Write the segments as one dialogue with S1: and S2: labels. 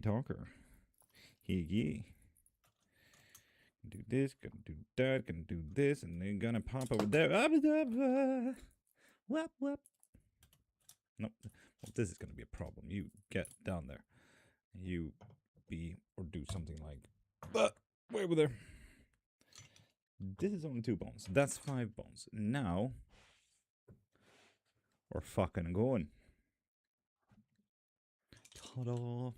S1: talker. Yeah. Do this, gonna do that, gonna do this, and then gonna pop over there. Whoop, whoop. Nope. Well, this is gonna be a problem. You get down there. You be or do something like way over there. This is only 2 bones. That's 5 bones. Now we're fucking going. Ta-da!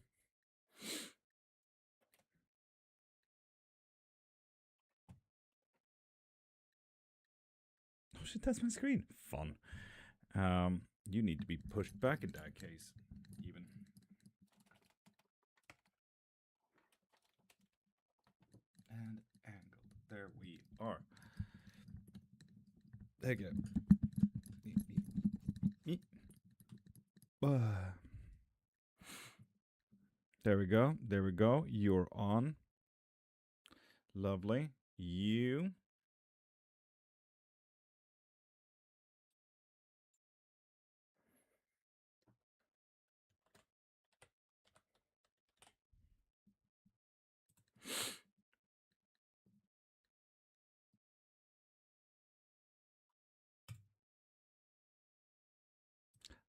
S1: Oh shit, that's my screen. Fun. You need to be pushed back in that case, even. And angled. There we are. There you go. There we go. There we go. You're on. Lovely. You.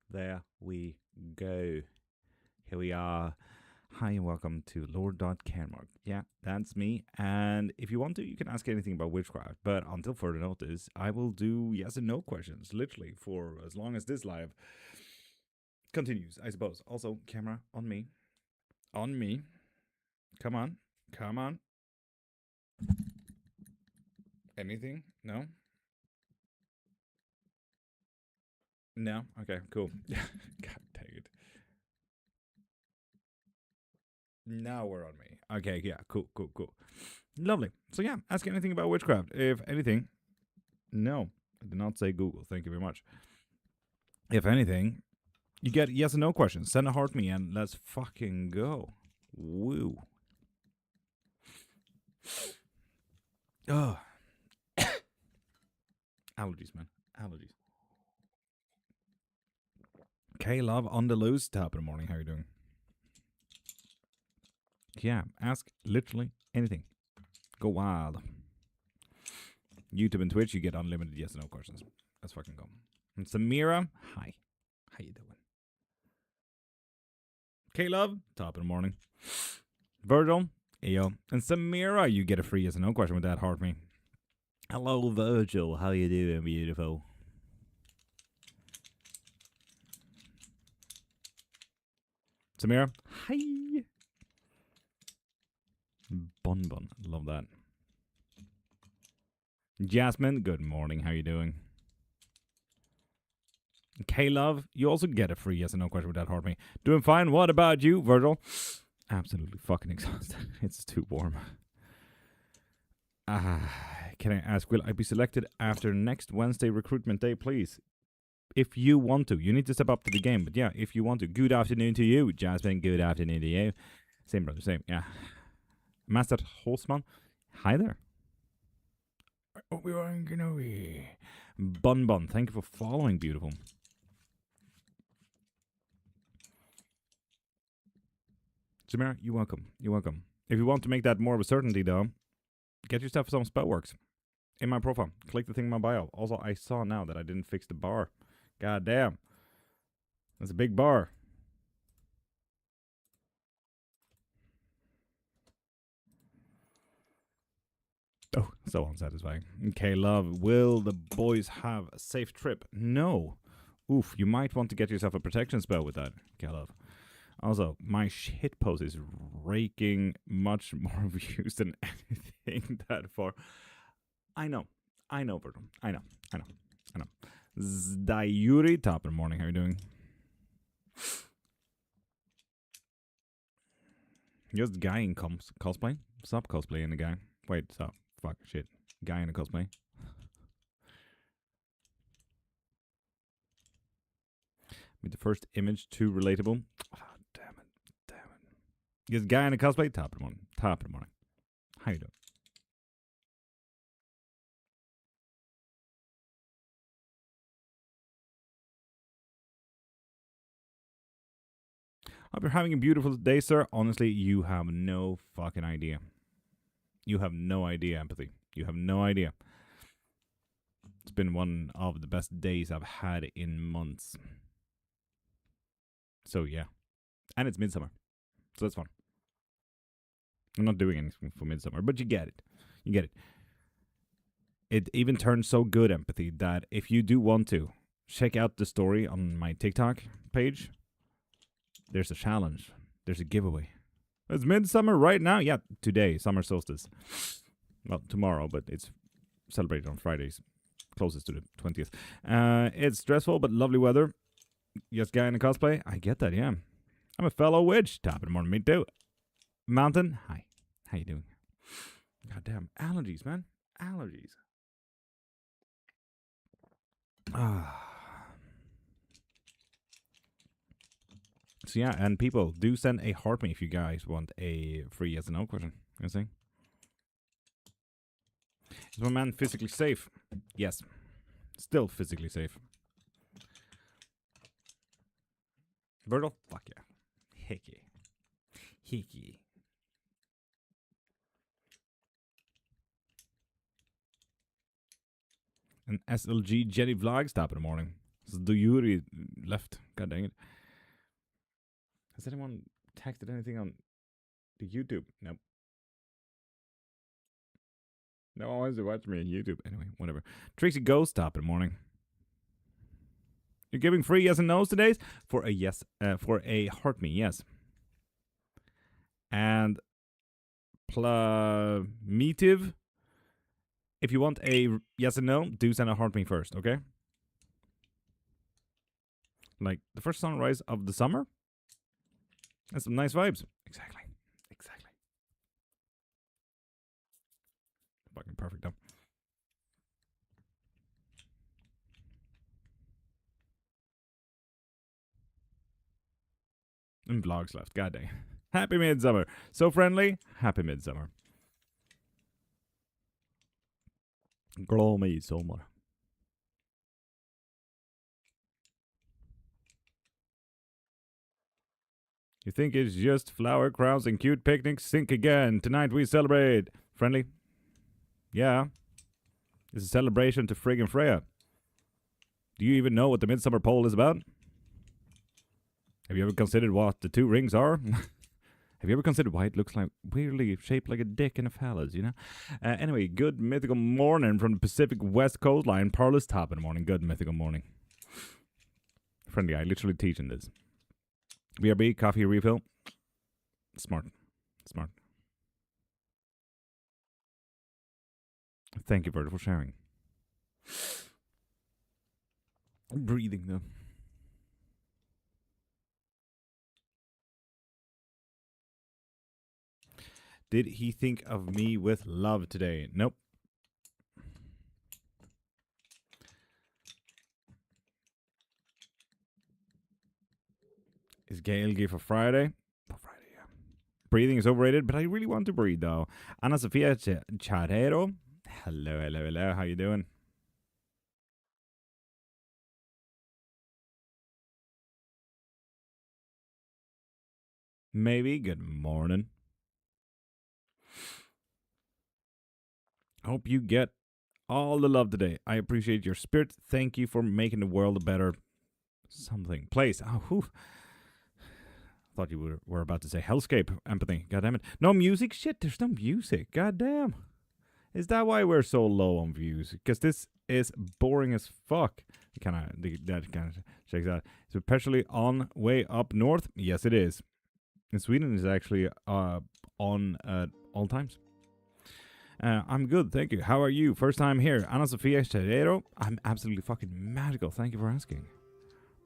S1: There we go. Here we are. Hi and welcome to Lord.Cairnmark. Yeah, that's me. And if you want to, you can ask anything about witchcraft. But until further notice, I will do yes and no questions, literally, for as long as this live continues, I suppose. Also, camera on me. On me. Come on. Come on. Anything? No? No? Okay, cool. God dang it. Now we're on me. Okay, yeah, cool. Lovely. So yeah, ask anything about witchcraft. If anything, no. I did not say Google. Thank you very much. If anything, you get yes and no questions. Send a heart me and let's fucking go. Woo. Oh. Allergies, man. Allergies. K-Love on the loose. Top of the morning. How are you doing? Yeah, ask literally anything. Go wild. YouTube and Twitch, you get unlimited yes and no questions. Let's fucking go. And Samira, hi. How you doing? K-Love, top of the morning. Virgil, yo. And Samira, you get a free yes and no question with that heart me. Hello, Virgil. How you doing, beautiful? Samira, hi. Bun. Love that. Jasmine, good morning. How you doing? K-Love, you also get a free yes and no question with that heart me. Doing fine. What about you, Virgil? Absolutely fucking exhausted. It's too warm. Can I ask, will I be selected after next Wednesday recruitment day, please? If you want to. You need to step up to the game. But yeah, if you want to. Good afternoon to you, Jasmine. Good afternoon to you. Same, brother. Same. Yeah. Master Holzman. Hi there. Obi-Wan Kenobi. Bun. Thank you for following, beautiful. Samira, you're welcome. You're welcome. If you want to make that more of a certainty, though, get yourself some spellworks in my profile. Click the thing in my bio. Also, I saw now that I didn't fix the bar. God damn. That's a big bar. Oh, so unsatisfying. Okay, love. Will the boys have a safe trip? No. Oof, you might want to get yourself a protection spell with that. Okay, love. Also, my shitpost is raking much more views than anything that far. I know, Bertram. I know. Dayuri, top of the morning. How are you doing? Just guy in cosplay? Stop cosplaying the guy. Wait, stop. Fuck, shit. Guy in a cosplay. With the first image too relatable. Oh, damn it. Just guy in a cosplay? Top of the morning. How you doing? Hope you're having a beautiful day, sir. Honestly, you have no fucking idea. You have no idea, empathy. You have no idea. It's been one of the best days I've had in months. So, yeah. And it's midsummer. So that's fun. I'm not doing anything for midsummer, but you get it. You get it. It even turns so good, empathy, that if you do want to, check out the story on my TikTok page. There's a challenge. There's a giveaway. It's midsummer right now. Yeah, today, summer solstice. Well, tomorrow, but it's celebrated on Fridays, closest to the 20th. It's stressful, but lovely weather. Yes, guy in a cosplay. I get that, yeah. I'm a fellow witch. Top of the morning, me too. Mountain, hi. How you doing? Goddamn, allergies, man. Allergies. So yeah, and people, do send a heart me if you guys want a free yes or no question. You see? Is my man physically safe? Yes. Still physically safe. Virgil? Fuck yeah. Hickey. Hickey. And SLG Jenny Vlogs, top of the morning. So do Yuri left. God dang it. Has anyone texted anything on the YouTube? Nope. No one wants to watch me on YouTube. Anyway, whatever. Tracy Ghost, top of the morning. You're giving free yes and no's today? For a yes, for a heart me, yes. And Plamitive, if you want a yes and no, do send a heart me first, okay? Like the first sunrise of the summer? That's some nice vibes. Exactly. Exactly. Fucking perfect, though. And vlogs left. God dang. Happy midsummer. So friendly. Happy midsummer. Glad midsommar. You think it's just flower crowns and cute picnics? Think again. Tonight we celebrate. Friendly? Yeah. It's a celebration to friggin' Freya. Do you even know what the Midsummer Pole is about? Have you ever considered what the two rings are? Have you ever considered why it looks like weirdly shaped like a dick and a phallus, you know? Anyway, good mythical morning from the Pacific West Coastline. Parlous top in the morning. Good mythical morning. Friendly, I literally teach in this. BRB, coffee refill. Smart. Smart. Thank you, Virgil, for sharing. I'm breathing, though. Did he think of me with love today? Nope. Is Gail gay for Friday? For Friday, yeah. Breathing is overrated, but I really want to breathe, though. Ana Sofia Charero. Hello, hello, hello. How you doing? Maybe. Good morning. Hope you get all the love today. I appreciate your spirit. Thank you for making the world a better something place. Oh, whew. Thought you were about to say hellscape. Empathy. God damn it. No music? Shit, there's no music. God damn. Is that why we're so low on views? Because this is boring as fuck. That kind of checks out. So especially on way up north. Yes, it is. In Sweden, it's actually on at all times. I'm good, thank you. How are you? First time here. Ana Sofia Charero. I'm absolutely fucking magical. Thank you for asking.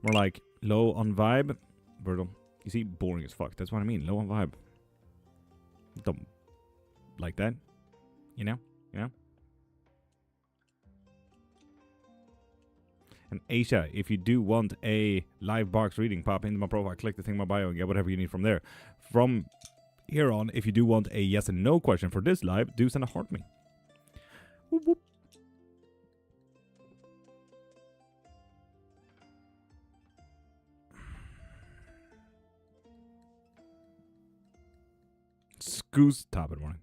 S1: More like low on vibe. Virgil. You see, boring as fuck. That's what I mean. Low on vibe. Don't like that. You know? Yeah. And Aisha, if you do want a live box reading, pop into my profile, click the thing in my bio, and get whatever you need from there. From here on, if you do want a yes and no question for this live, do send a heart me. Whoop, whoop. Scoos, top of the morning.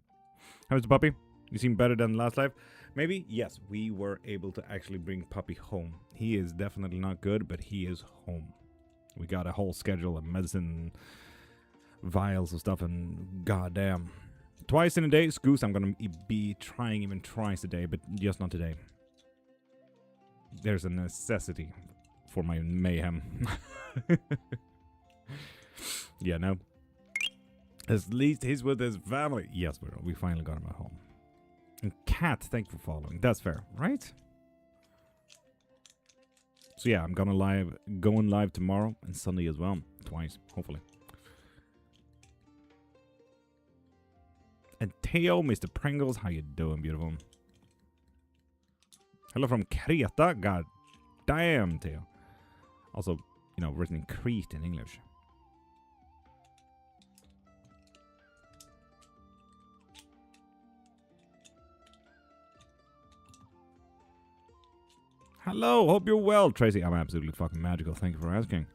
S1: How's the puppy? You seem better than last life. Maybe? Yes, we were able to actually bring puppy home. He is definitely not good, but he is home. We got a whole schedule of medicine, vials of stuff, and goddamn. Twice in a day, Scoos, I'm gonna be trying even twice a day, but just not today. There's a necessity for my mayhem. Yeah, no. At least he's with his family. Yes, we finally got him at home. And Cat, thank you for following. That's fair, right? So yeah, I'm going live tomorrow and Sunday as well. Twice, hopefully. And Theo, Mr. Pringles, how you doing, beautiful? Hello from Creta. God damn, Theo. Also, you know, written in Crete in English. Hello, hope you're well, Tracy. I'm absolutely fucking magical. Thank you for asking.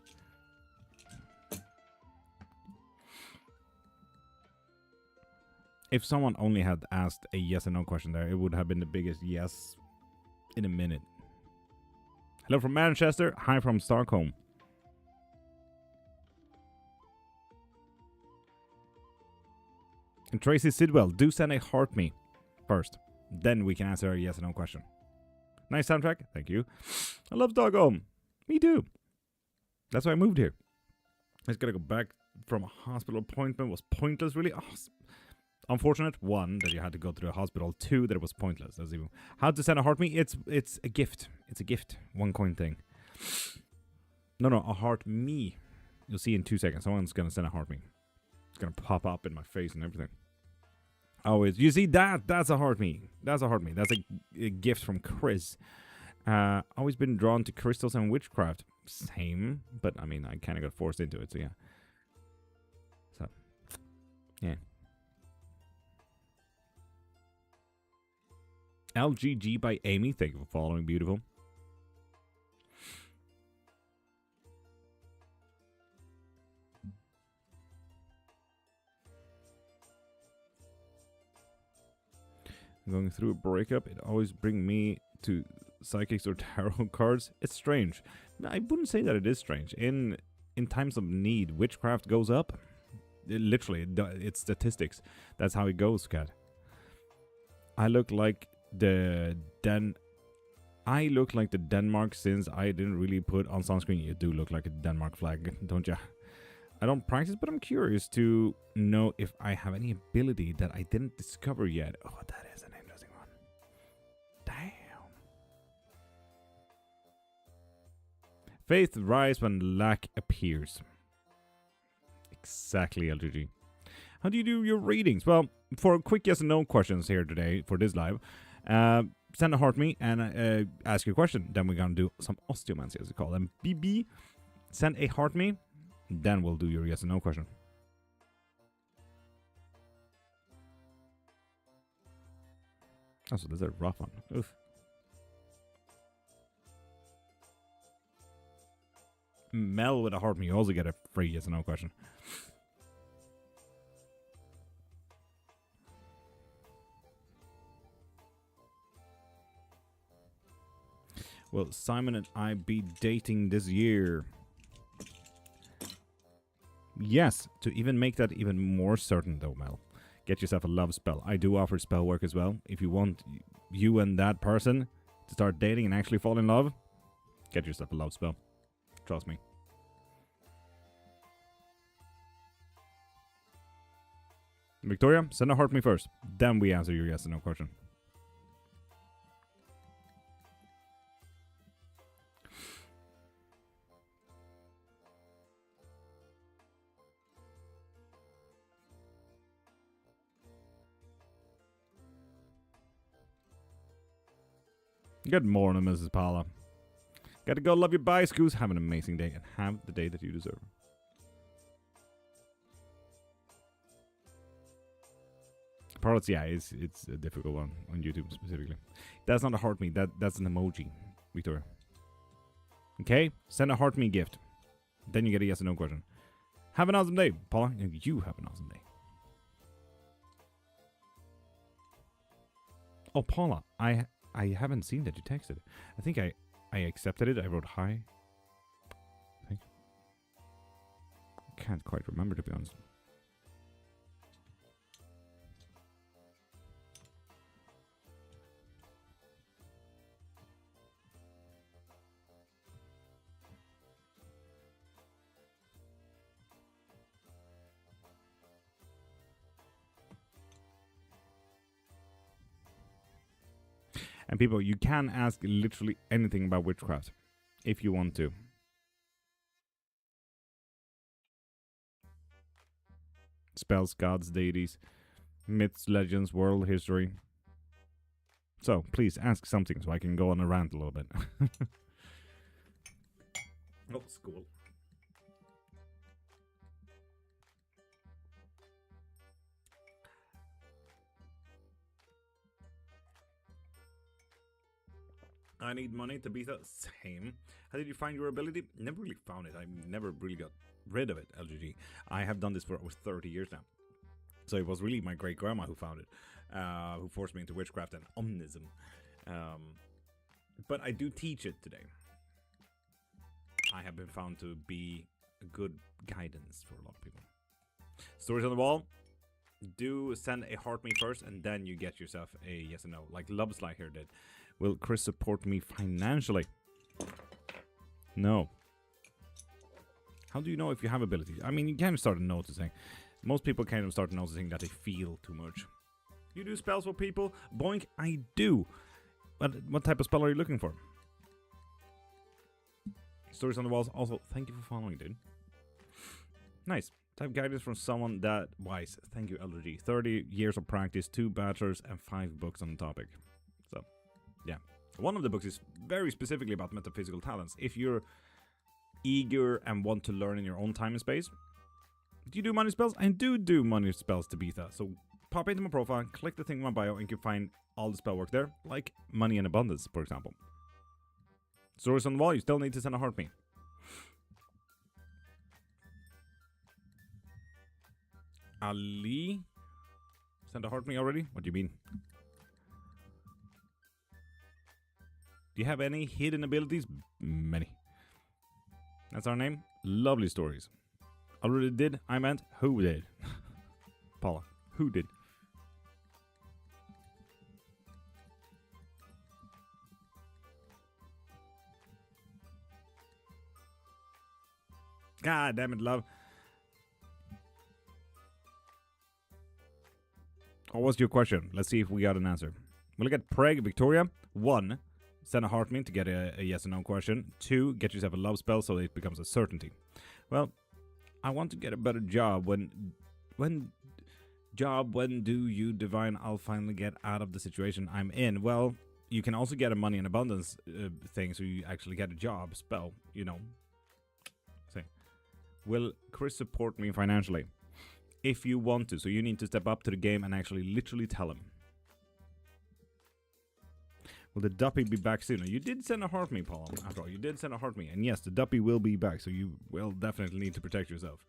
S1: If someone only had asked a yes or no question there, it would have been the biggest yes in a minute. Hello from Manchester. Hi from Stockholm. And Tracy Sidwell, do send a heart me first. Then we can answer a yes or no question. Nice soundtrack. Thank you. I love Stockholm. Me too. That's why I moved here. I just gotta go back from a hospital appointment. Was pointless, really. Oh, unfortunate. One, that you had to go to the hospital. Two, that it was pointless. That's even. How to send a heart me? It's a gift. It's a gift. 1 coin thing. No, a heart me. You'll see in 2 seconds. Someone's gonna send a heart me. It's gonna pop up in my face and everything. Always. You see that? That's a heart me. That's a heart me. That's a gift from Chris. Always been drawn to crystals and witchcraft. Same, but I mean, I kind of got forced into it, so yeah. So, yeah. LGG by Amy. Thank you for following, beautiful. Going through a breakup, it always brings me to psychics or tarot cards. It's strange. I wouldn't say that it is strange. In times of need, witchcraft goes up. Literally, it's statistics. That's how it goes, Cat. I look like the Denmark since I didn't really put on sunscreen. You do look like a Denmark flag, don't you? I don't practice, but I'm curious to know if I have any ability that I didn't discover yet. Oh, that is an interesting one. Damn. Faith rise when lack appears. Exactly, LGG. How do you do your readings? Well, for quick yes and no questions here today for this live, send a heart me and ask your question. Then we're gonna do some osteomancy, as we call them. BB, send a heart me. Then we'll do your yes and no question. Oh, so that's a rough one. Oof. Mel with a heart me. You also get a free yes and no question. Will Simon and I be dating this year? Yes, to even make that even more certain though, Mel. Get yourself a love spell. I do offer spell work as well. If you want you and that person to start dating and actually fall in love, get yourself a love spell. Trust me. Victoria, send a heart me first. Then we answer your yes and no question. Good morning, Mrs. Paula. Gotta go. Love you. Bye, Scoos. Have an amazing day and have the day that you deserve. Parrots, yeah, it's a difficult one on YouTube specifically. That's not a heart me. That's an emoji, Victoria. Okay, send a heart me gift. Then you get a yes or no question. Have an awesome day, Paula. You have an awesome day. Oh, Paula, I haven't seen that you texted. I think I accepted it. I wrote hi. I think. Can't quite remember, to be honest. And people, you can ask literally anything about witchcraft if you want to. Spells, gods, deities, myths, legends, world history. So please ask something so I can go on a rant a little bit. Oh, school. I need money to be the same. How did you find your ability? Never really found it. I never really got rid of it, LGG. I have done this for over 30 years now. So it was really my great-grandma who found it, who forced me into witchcraft and omnism. But I do teach it today. I have been found to be a good guidance for a lot of people. Stories on the wall. Do send a heart me first, and then you get yourself a yes or no, like Loveslide here did. Will Chris support me financially? No. How do you know if you have abilities? I mean, you kind of start noticing. Most people kind of start noticing that they feel too much. You do spells for people? Boink, I do. But what type of spell are you looking for? Stories on the walls. Also, thank you for following, dude. Nice. Type guidance from someone that wise. Thank you, LG. 30 years of practice, 2 bachelors, and 5 books on the topic. So, yeah. One of the books is very specifically about metaphysical talents. If you're eager and want to learn in your own time and space, do you do money spells? I do money spells to Bitha. So pop into my profile, click the thing in my bio, and you can find all the spell work there, like money and abundance, for example. Stories on the wall, you still need to send a heart me. Ali, send a heart me already? What do you mean? Do you have any hidden abilities? Many. That's our name. Lovely stories. Already did. I meant who did. Paula, who did? God damn it, love. What was your question? Let's see if we got an answer. We'll look at Preg Victoria. 1. Send a heart me to get a yes or no question. 2. Get yourself a love spell so it becomes a certainty. Well, I want to get a better job. When do you divine I'll finally get out of the situation I'm in? Well, you can also get a money and abundance thing, so you actually get a job spell, you know. Say, will Chris support me financially? If you want to, so you need to step up to the game and actually literally tell him. Will the Duppy be back sooner? You did send a heart me, Paul. After all, you did send a heart me. And yes, the Duppy will be back, so you will definitely need to protect yourself.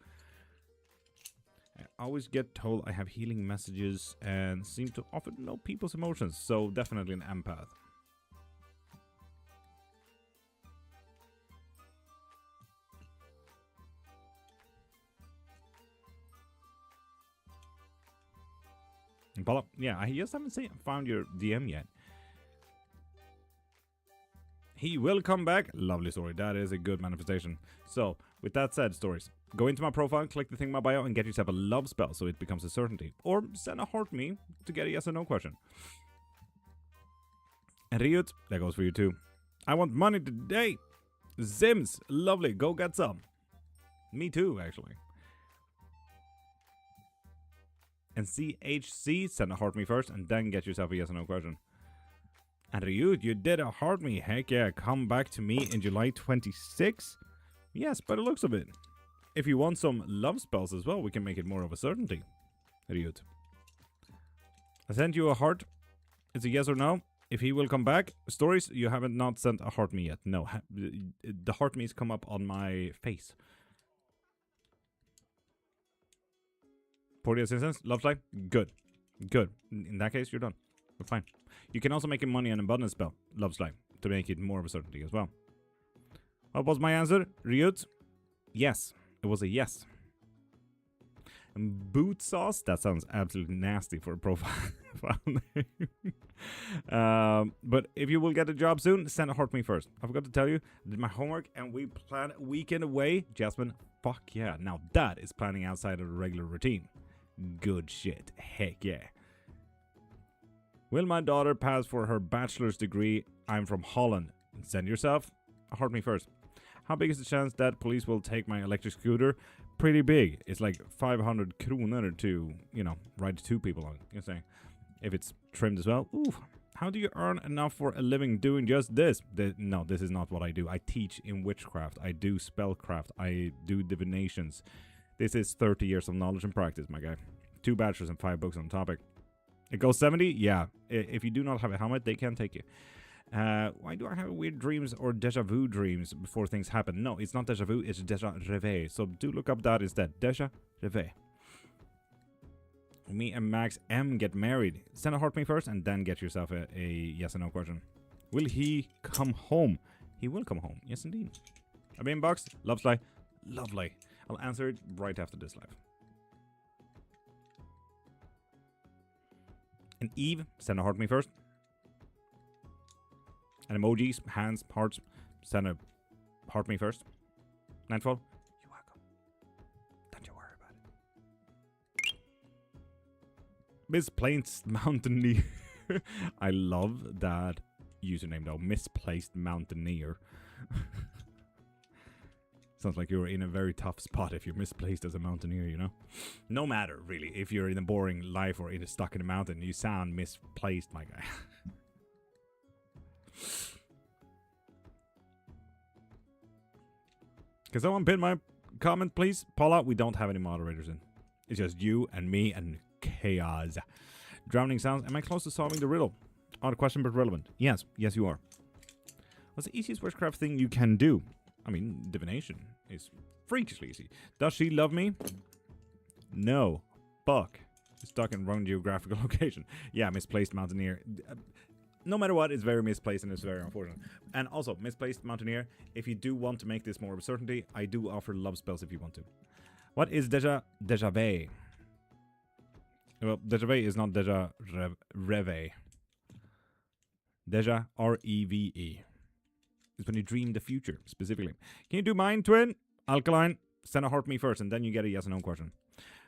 S1: I always get told I have healing messages and seem to often know people's emotions, so definitely an empath. And Paula, yeah, I just haven't found your DM yet. He will come back. Lovely story. That is a good manifestation. So, with that said, stories. Go into my profile, click the thing in my bio, and get yourself a love spell so it becomes a certainty. Or send a heart me to get a yes or no question. And Ryut, that goes for you too. I want money today. Zims, lovely. Go get some. Me too, actually. And CHC, send a heart me first, and then get yourself a yes or no question. And Ryut, you did a heart me. Heck yeah, come back to me in July 26? Yes, by the looks of it. If you want some love spells as well, we can make it more of a certainty. Ryut. I sent you a heart. It's a yes or no. If he will come back. Stories, you haven't not sent a heart me yet. No, the heart me's come up on my face. 40 assistance, love life, good. Good. In that case, you're done. But fine. You can also make a money and abundance spell, Love Slime, to make it more of a certainty as well. What was my answer? Ryut? Yes. It was a yes. And boot sauce? That sounds absolutely nasty for a profile name. But if you will get a job soon, send a heart me first. I forgot to tell you, I did my homework and we plan a weekend away. Jasmine, fuck yeah. Now that is planning outside of the regular routine. Good shit. Heck yeah. Will my daughter pass for her bachelor's degree? I'm from Holland. Send yourself a heart me first. How big is the chance that police will take my electric scooter? Pretty big. It's like 500 kroner to, you know, ride two people on it. You're saying, if it's trimmed as well. Ooh, how do you earn enough for a living doing just this? No, this is not what I do. I teach in witchcraft. I do spellcraft. I do divinations. This is 30 years of knowledge and practice, my guy. 2 bachelors and 5 books on the topic. It goes 70? Yeah. If you do not have a helmet, they can take you. Why do I have weird dreams or deja vu dreams before things happen? No, it's not deja vu, it's deja rêve. So do look up that instead. Deja rêve. Me and Max M get married. Send a heart me first and then get yourself a yes or no question. Will he come home? He will come home. Yes, indeed. I'm inbox. Love Sly. Lovely. I'll answer it right after this live. And Eve, send a heart me first. And emojis, hands, hearts, send a heart me first. Nightfall, you're welcome. Don't you worry about it. Misplaced Mountaineer. I love that username though. Misplaced Mountaineer. Sounds like you're in a very tough spot if you're misplaced as a mountaineer, you know? No matter, really. If you're in a boring life or stuck in a mountain, you sound misplaced, my guy. Can someone pin my comment, please? Paula, we don't have any moderators in. It's just you and me and chaos. Drowning sounds. Am I close to solving the riddle? Odd question, but relevant. Yes. Yes, you are. What's the easiest witchcraft thing you can do? I mean, divination is freakishly easy. Does she love me? No. Fuck. Stuck in wrong geographical location. Yeah, misplaced mountaineer. No matter what, it's very misplaced and it's very unfortunate. And also, misplaced mountaineer, if you do want to make this more of a certainty, I do offer love spells if you want to. What is deja vu? Well, deja vu is not deja reve. Deja, R-E-V-E. It's when you dream the future, specifically. Can you do mine, twin? Alkaline, send a heart me first, and then you get a yes or no question.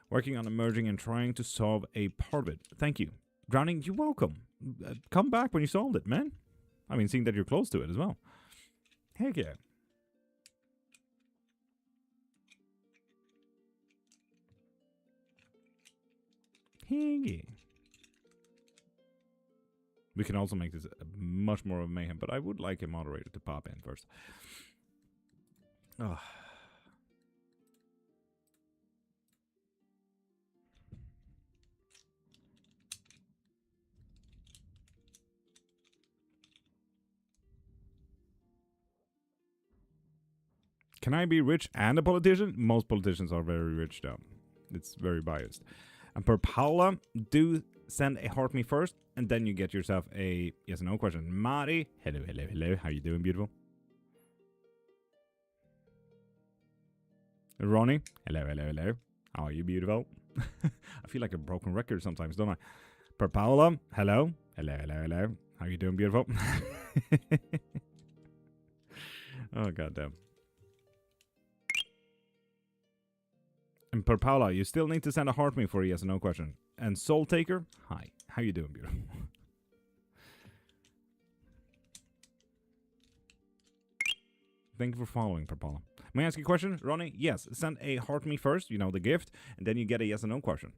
S1: Working on emerging and trying to solve a part of it. Thank you. Drowning, you're welcome. Come back when you solved it, man. I mean, seeing that you're close to it as well. Heck yeah. Heck yeah. We can also make this much more of a mayhem, but I would like a moderator to pop in first. Oh. Can I be rich and a politician? Most politicians are very rich though. It's very biased. And per Paula, do send a heart me first, and then you get yourself a yes or no question. Mari, hello, hello, hello. How you doing, beautiful? Ronnie, hello, hello, hello. How are you, beautiful? I feel like a broken record sometimes, don't I? Per Paula, hello, hello, hello, hello. How you doing, beautiful? Oh, goddamn. And per Paula, you still need to send a heart me for a yes or no question. And Soul Taker, hi. How you doing, beautiful? Thank you for following, per Paula. May I ask you a question, Ronnie? Yes. Send a heart me first, you know, the gift, and then you get a yes or no question.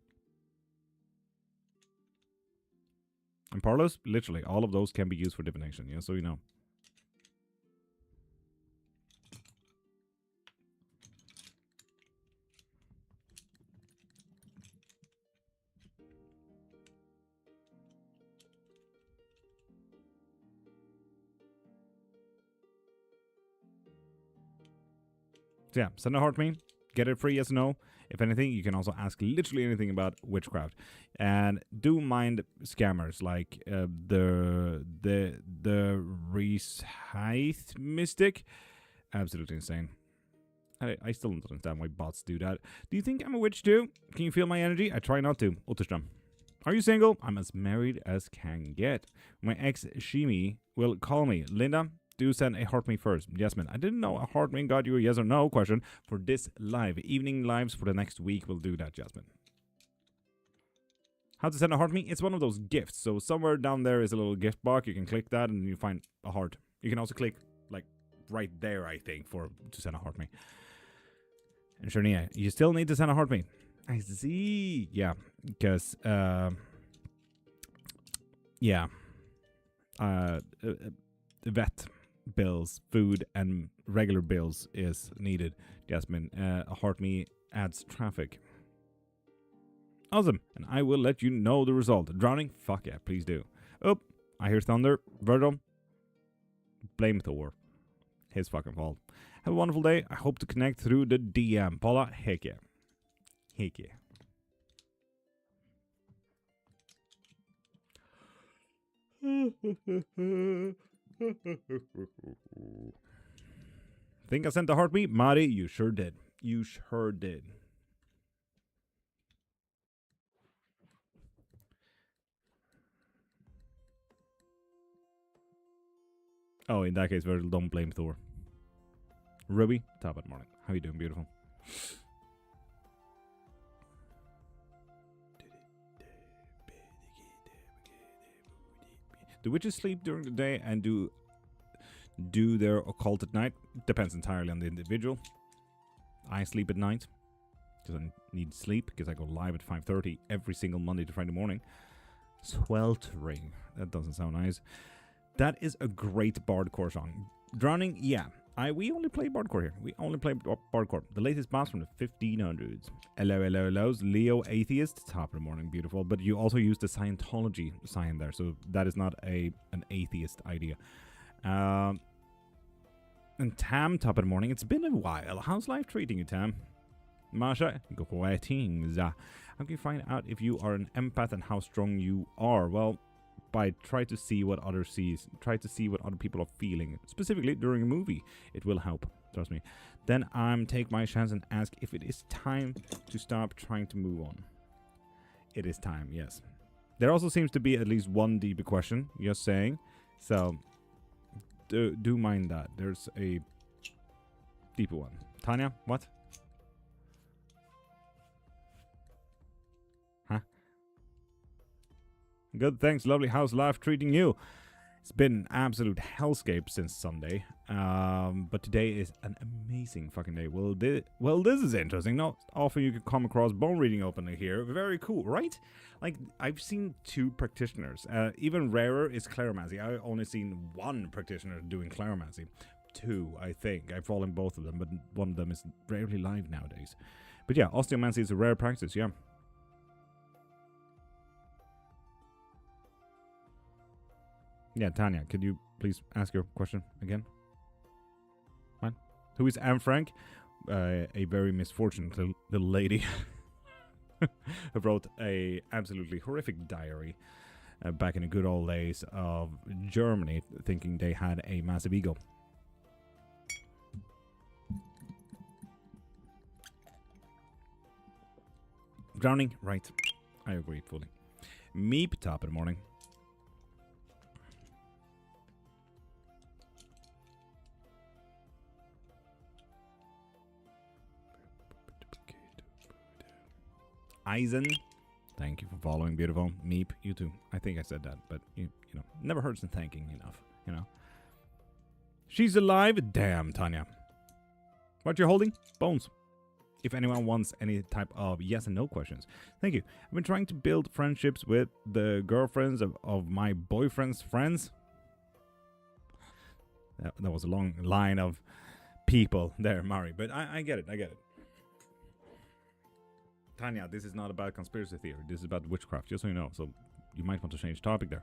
S1: And Parlos, literally, all of those can be used for divination, yeah, so you know. So yeah, send a heart me, get it free, yes or no. If anything, you can also ask literally anything about witchcraft, and do mind scammers like the Reese Mystic. Absolutely insane. I still don't understand why bots do that. Do you think I'm a witch too? Can you feel my energy? I try not to. Utterström. Are you single? I'm as married as can get. My ex Shimi will call me. Linda, do send a heart me first. Jasmine, I didn't know a heart me got you a yes or no question for this live. Evening lives for the next week will do that, Jasmine. How to send a heart me? It's one of those gifts. So somewhere down there is a little gift box. You can click that and you find a heart. You can also click like right there, I think, to send a heart me. And Sharnia, you still need to send a heart me. I see. Yeah, because vet bills, food, and regular bills is needed. Jasmine, a heart me adds traffic. Awesome, and I will let you know the result. Drowning? Fuck yeah, please do. Oh, I hear thunder. Virgil, blame Thor. His fucking fault. Have a wonderful day. I hope to connect through the DM. Paula, heck yeah. Heck yeah. Think I sent a heartbeat? Mari, you sure did. You sure did. Oh, in that case, Virgil, don't blame Thor. Ruby, top of the morning. How you doing, beautiful? Do witches sleep during the day and do their occult at night? Depends entirely on the individual. I sleep at night because I need sleep because I go live at 5:30 every single Monday to Friday morning. Sweltering. That doesn't sound nice. That is a great bardcore song. Drowning, yeah. We only play bardcore here. We only play bardcore. The latest boss from the 1500s. Hello, hello, hellos. Leo Atheist. Top of the morning, beautiful. But you also use the Scientology sign there. So that is not an atheist idea. And Tam, top of the morning. It's been a while. How's life treating you, Tam? Masha, greetings. How can you find out if you are an empath and how strong you are? Well, by try to see what others sees, try to see what other people are feeling, specifically during a movie. It will help, trust me. Then take my chance and ask if it is time to stop trying to move on. It is time, yes. There also seems to be at least one deeper question, just saying. So, do mind that. There's a deeper one. Tanya, what? Good, thanks. Lovely. How's life treating you? It's been an absolute hellscape since Sunday. But today is an amazing fucking day. Well, this is interesting. Not often you can come across bone reading openly here. Very cool, right? Like, I've seen 2 practitioners. Even rarer is Claromancy. I've only seen 1 practitioner doing Claromancy. 2, I think. I've fallen both of them, but one of them is rarely live nowadays. But yeah, osteomancy is a rare practice, yeah. Yeah, Tanya, could you please ask your question again? What? Who is Anne Frank? A very misfortunate little lady who wrote a absolutely horrific diary back in the good old days of Germany, thinking they had a massive ego. Drowning, right. I agree fully. Meep, top of the morning. Eisen, thank you for following, beautiful. Meep, you too. I think I said that, but you know, never hurts in thanking enough, you know. She's alive? Damn, Tanya. What you're holding? Bones. If anyone wants any type of yes and no questions, thank you. I've been trying to build friendships with the girlfriends of my boyfriend's friends. That was a long line of people there, Mari, but I get it, I get it. Tanya, this is not about conspiracy theory. This is about witchcraft, just so you know. So you might want to change topic there.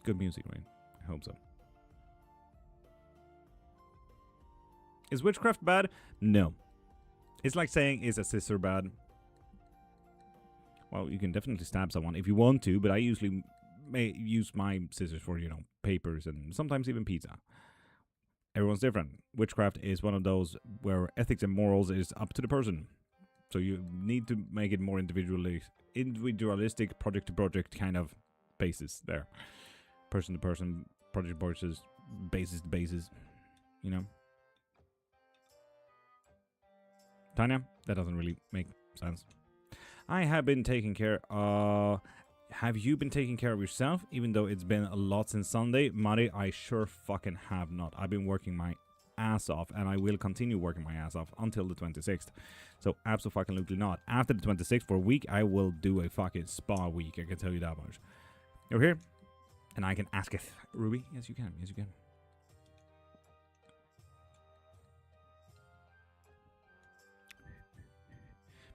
S1: good music, right? I hope so. Is witchcraft bad? No. It's like saying, is a scissor bad? Well, you can definitely stab someone if you want to, but I usually may use my scissors for, you know, papers and sometimes even pizza. Everyone's different. Witchcraft is one of those where ethics and morals is up to the person. So you need to make it more individualistic, project to project kind of basis there. Person to person, project to project, basis to basis, you know. Tanya, that doesn't really make sense. I have been taking care of... Have you been taking care of yourself, even though it's been a lot since Sunday? Mari, I sure fucking have not. I've been working my ass off, and I will continue working my ass off until the 26th. So, absolutely not. After the 26th, for a week, I will do a fucking spa week. I can tell you that much. You're here, and I can ask it. Ruby? Yes, you can. Yes, you can.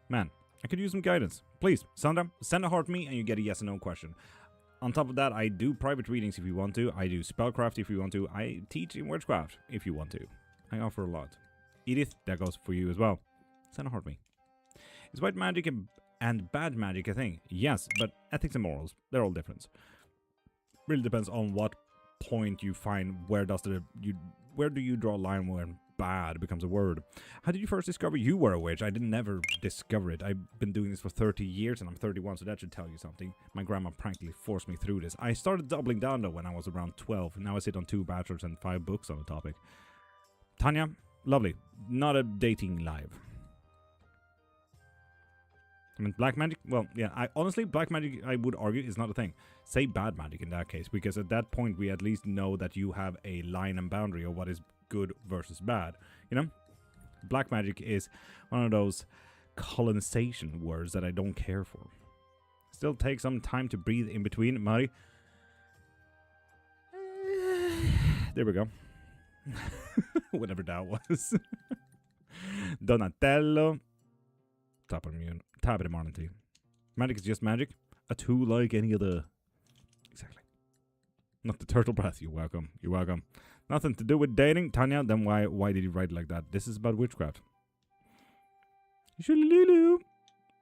S1: Man, I could use some guidance. Please, Sandra, send a heart me and you get a yes or no question. On top of that, I do private readings if you want to. I do spellcraft if you want to. I teach in witchcraft if you want to. I offer a lot. Edith, that goes for you as well. Send a heart me. Is white magic and bad magic a thing? Yes, but ethics and morals, they're all different. Really depends on what point you find where do you draw a line when bad becomes a word. How did you first discover you were a witch? I didn't never discover it. I've been doing this for 30 years and I'm 31, so that should tell you something. My grandma practically forced me through this. I started doubling down though when I was around 12. Now I sit on 2 bachelors and 5 books on the topic. Tanya, lovely. Not a dating live. I mean, black magic? Well, yeah, honestly, black magic, I would argue, is not a thing. Say bad magic in that case, because at that point, we at least know that you have a line and boundary of what is good versus bad, you know? Black magic is one of those colonization words that I don't care for. Still take some time to breathe in between, Mari. There we go. Whatever that was. Donatello. Top of the morning to you. Magic is just magic. A tool like any other. Exactly. Not the turtle breath. You're welcome. You're welcome. Nothing to do with dating. Tanya, then why did you write it like that? This is about witchcraft.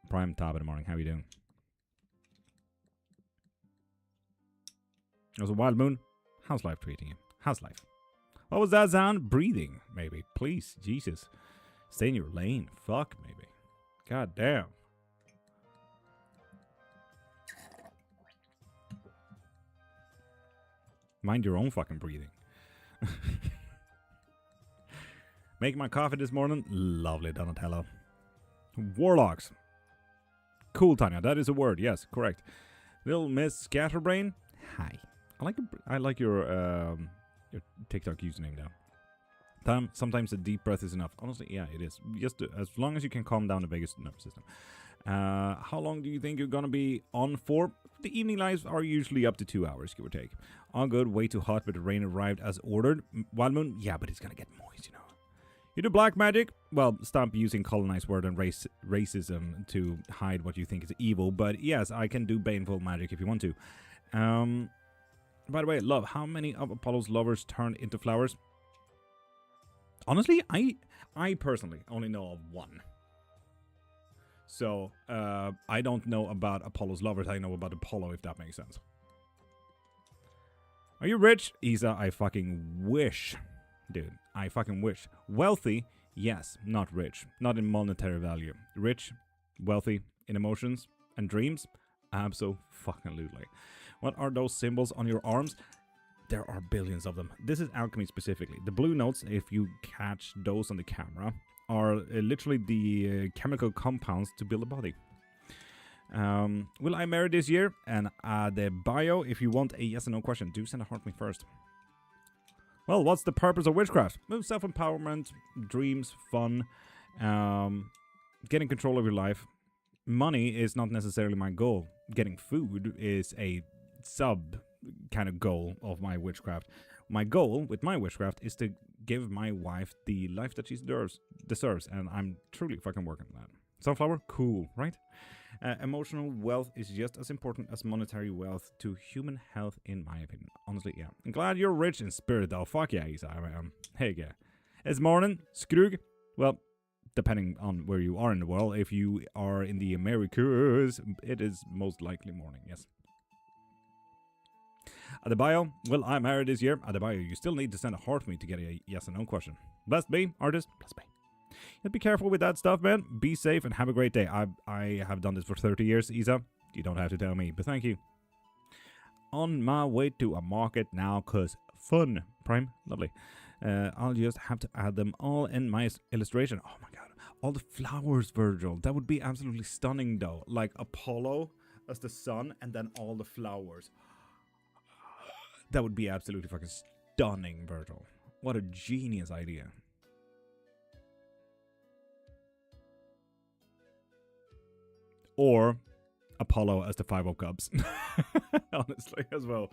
S1: Prime top of the morning. How you doing? It was a wild moon. How's life treating you? How's life? What was that sound? Breathing, maybe. Please, Jesus. Stay in your lane. Fuck, maybe. God damn. Mind your own fucking breathing. Make my coffee this morning. Lovely, Donatello. Warlocks. Cool, Tanya. That is a word. Yes, correct. Little Miss Scatterbrain. Hi. I like your TikTok username now. Sometimes a deep breath is enough. Honestly, yeah, it is. Just as long as you can calm down the vagus nervous system. How long do you think you're gonna be on for? The evening lives are usually up to 2 hours, give or take. All good, way too hot, but the rain arrived as ordered. Wild moon, yeah, but it's gonna get moist, you know. You do black magic? Well, stop using colonized word and racism to hide what you think is evil, but yes, I can do baneful magic if you want to. By the way, love, how many of Apollo's lovers turned into flowers? Honestly, I personally only know of one. So, I don't know about Apollo's lovers. I know about Apollo, if that makes sense. Are you rich? Isa, I fucking wish. Dude, I fucking wish. Wealthy? Yes, not rich. Not in monetary value. Rich, wealthy, in emotions and dreams? Abso-fucking-lutely. What are those symbols on your arms? There are billions of them. This is alchemy specifically. The blue notes, if you catch those on the camera, are literally the chemical compounds to build a body. Will I marry this year? And the bio, if you want a yes or no question, do send a heart me first. Well, what's the purpose of witchcraft? Well, self-empowerment, dreams, fun, getting control of your life. Money is not necessarily my goal. Getting food is a sub kind of goal of my witchcraft. My goal with my witchcraft is to give my wife the life that she deserves, and I'm truly fucking working on that. Sunflower? Cool, right? Emotional wealth is just as important as monetary wealth to human health, in my opinion. Honestly, yeah. I'm glad you're rich in spirit, though. Fuck yeah, Isa. Hey, yeah. It's morning. Skrug. Well, depending on where you are in the world. If you are in the Americas, it is most likely morning, yes. Adebayo, well, I'm married this year. Adebayo, you still need to send a heart to me to get a yes or no question. Blessed be, artist. Blessed be. Be careful with that stuff, man. Be safe and have a great day. I have done this for 30 years, Isa. You don't have to tell me, but thank you. On my way to a market now, cause fun. Prime, lovely. I'll just have to add them all in my illustration. Oh my god. All the flowers, Virgil. That would be absolutely stunning, though. Like Apollo as the sun, and then all the flowers. That would be absolutely fucking stunning, Virgil. What a genius idea. Or Apollo as the 5 of Cups. Honestly, as well.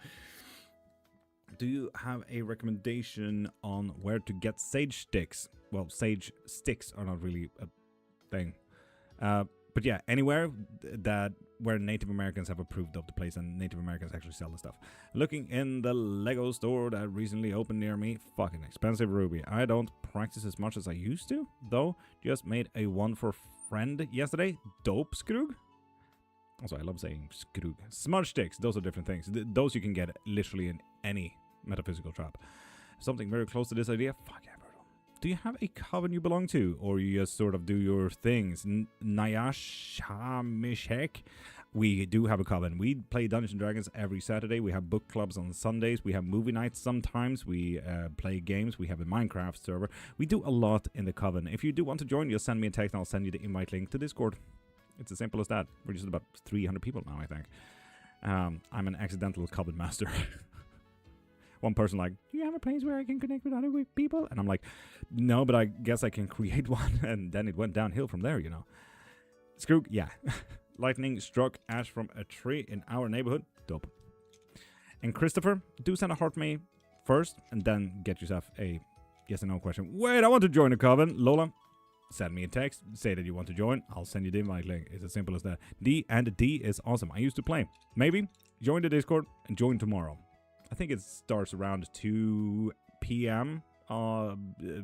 S1: Do you have a recommendation on where to get sage sticks? Well, sage sticks are not really a thing. But yeah, anywhere where Native Americans have approved of the place and Native Americans actually sell the stuff. Looking in the Lego store that recently opened near me. Fucking expensive, Ruby. I don't practice as much as I used to, though. Just made a one for friend yesterday. Dope, Skrug. Also, I love saying Skrug. Smudge sticks, those are different things. Those you can get literally in any metaphysical trap. Something very close to this idea. Fuck yeah, Virgil. Do you have a coven you belong to? Or you just sort of do your things? Nayashamishek. We do have a coven. We play Dungeons & Dragons every Saturday. We have book clubs on Sundays. We have movie nights sometimes. We play games. We have a Minecraft server. We do a lot in the coven. If you do want to join, just send me a text and I'll send you the invite link to Discord. It's as simple as that. We're just about 300 people now, I think. I'm an accidental coven master. One person like, do you have a place where I can connect with other people? And I'm like, no, but I guess I can create one. And then it went downhill from there, you know. Screw, yeah. Lightning struck ash from a tree in our neighborhood. Dope. And Christopher, do send a heart to me first, and then get yourself a yes or no question. Wait, I want to join a coven. Lola, send me a text. Say that you want to join. I'll send you the invite link. It's as simple as that. D is awesome. I used to play. Maybe join the Discord and join tomorrow. I think it starts around 2 p.m.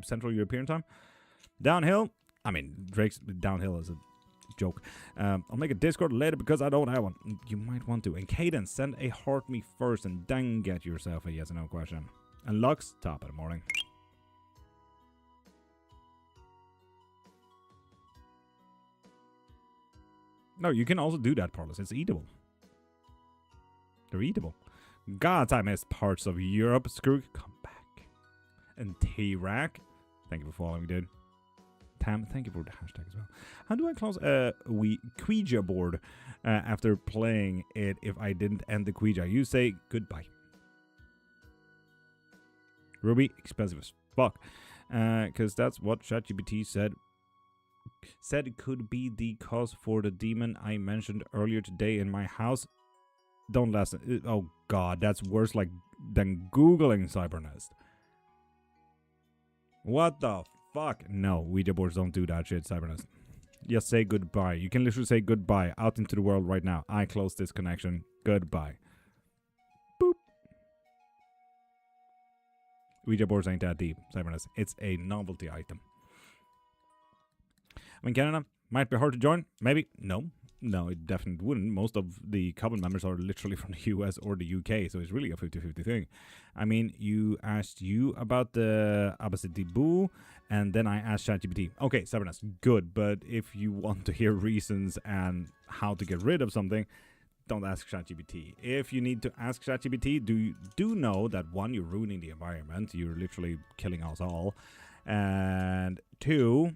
S1: Central European time. Downhill. I mean, Drake's downhill is a joke. I'll make a Discord later because I don't have one. You might want to. And Cadence, send a heart me first and then get yourself a yes or no question. And Lux, top of the morning. No, you can also do that, Parlus. It's eatable. They're eatable. God, I miss parts of Europe. Screw, come back. And T-Rack, thank you for following me, dude. Tam, thank you for the hashtag as well. How do I close a Ouija board after playing it if I didn't end the Ouija? You say goodbye. Ruby, expensive as fuck. Because that's what ChatGPT said. Said it could be the cause for the demon I mentioned earlier today in my house. Don't listen. Oh god, that's worse than Googling Cybernest. What the fuck? No, Ouija boards don't do that shit, Cybernest. Just say goodbye. You can literally say goodbye out into the world right now. I close this connection. Goodbye. Boop. Ouija boards ain't that deep, Cybernest. It's a novelty item. I mean, Canada might be hard to join. Maybe. No. No, it definitely wouldn't. Most of the coven members are literally from the US or the UK, so it's really a 50-50 thing. I mean, you asked about the Abasiti Boo, and then I asked ChatGPT. Okay, Cybernest, good, but if you want to hear reasons and how to get rid of something, don't ask ChatGPT. If you need to ask ChatGPT, do know that 1, you're ruining the environment. You're literally killing us all. And 2,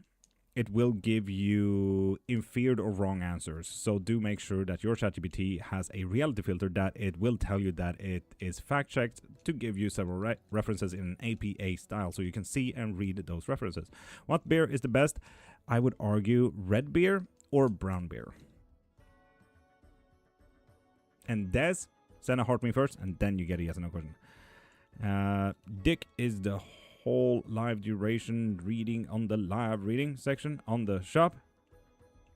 S1: it will give you inferred or wrong answers. So do make sure that your ChatGPT has a reality filter that it will tell you that it is fact-checked to give you several references in an APA style so you can see and read those references. What beer is the best? I would argue red beer or brown beer. And Des, send a heart me first, and then you get a yes or no question. Dick is the whole live duration reading on the live reading section on the shop.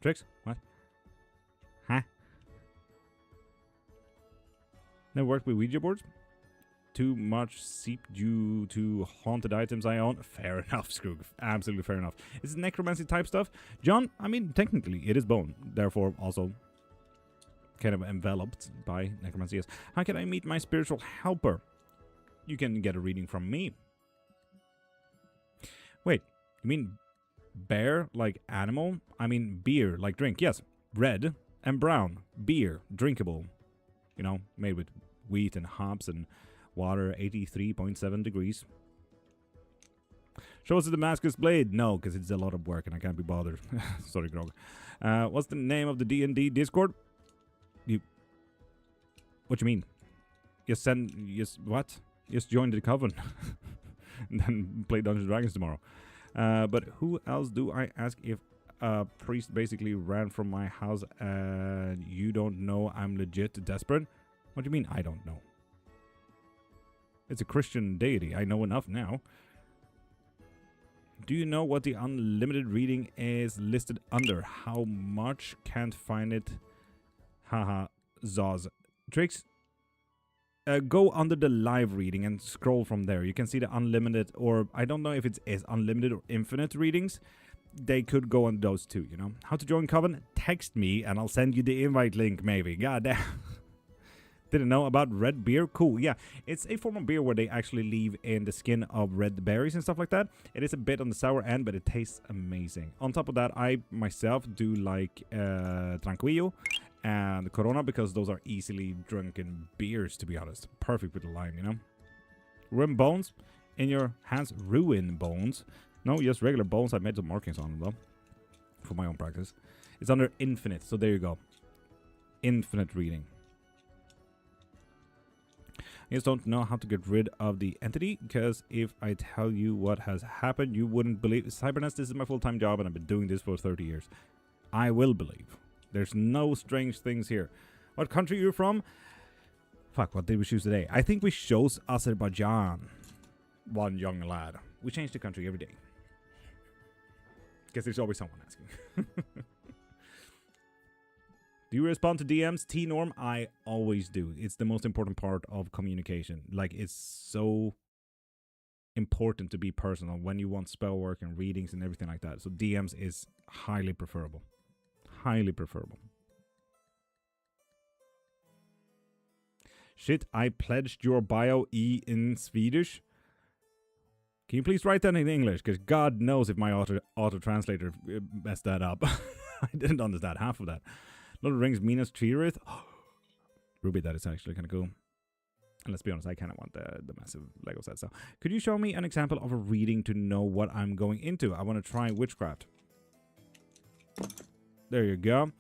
S1: Tricks? What? Huh? Never worked with Ouija boards? Too much seep due to haunted items I own? Fair enough, Scroog. Absolutely fair enough. Is it necromancy type stuff? John, I mean, technically, it is bone. Therefore, also kind of enveloped by necromancy. Yes. How can I meet my spiritual helper? You can get a reading from me. Wait, you mean bear like animal? I mean beer like drink. Yes, red and brown. Beer, drinkable. You know, made with wheat and hops and water, 83.7 degrees. Show us the Damascus blade. No, because it's a lot of work and I can't be bothered. Sorry, Grog. What's the name of the D&D Discord? What you mean? What? Just join the coven. And then play Dungeons & Dragons tomorrow. But who else do I ask if a priest basically ran from my house and you don't know I'm legit desperate? What do you mean I don't know? It's a Christian deity. I know enough now. Do you know what the unlimited reading is listed under? How much? Can't find it. Haha. Zaz. Tricks? Go under the live reading and scroll from there. You can see the unlimited, or I don't know if it's unlimited or infinite readings. They could go on those too, you know. How to join Coven? Text me and I'll send you the invite link maybe. God damn. Didn't know about red beer? Cool, yeah. It's a form of beer where they actually leave in the skin of red berries and stuff like that. It is a bit on the sour end, but it tastes amazing. On top of that, I myself do like Tranquillo and Corona because those are easily drunken beers, to be honest. Perfect with the lime, you know? Ruin bones in your hands. Ruin bones. No, just regular bones. I made some markings on them, though. For my own practice. It's under infinite, so there you go. Infinite reading. I just don't know how to get rid of the entity, because if I tell you what has happened, you wouldn't believe. Cybernetics, this is my full-time job, and I've been doing this for 30 years. I will believe. There's no strange things here. What country are you from? Fuck, what did we choose today? I think we chose Azerbaijan. One young lad. We change the country every day. Guess there's always someone asking. Do you respond to DMs? T-norm? I always do. It's the most important part of communication. Like, it's so important to be personal when you want spell work and readings and everything like that. So DMs is highly preferable. Highly preferable. Shit, I pledged your bio E in Swedish. Can you please write that in English? Because God knows if my auto-translator messed that up. I didn't understand half of that. Lord of the Rings, Minas Tirith. Ruby, that is actually kind of cool. And let's be honest, I kind of want the massive Lego set. So, could you show me an example of a reading to know what I'm going into? I want to try Witchcraft. There you go.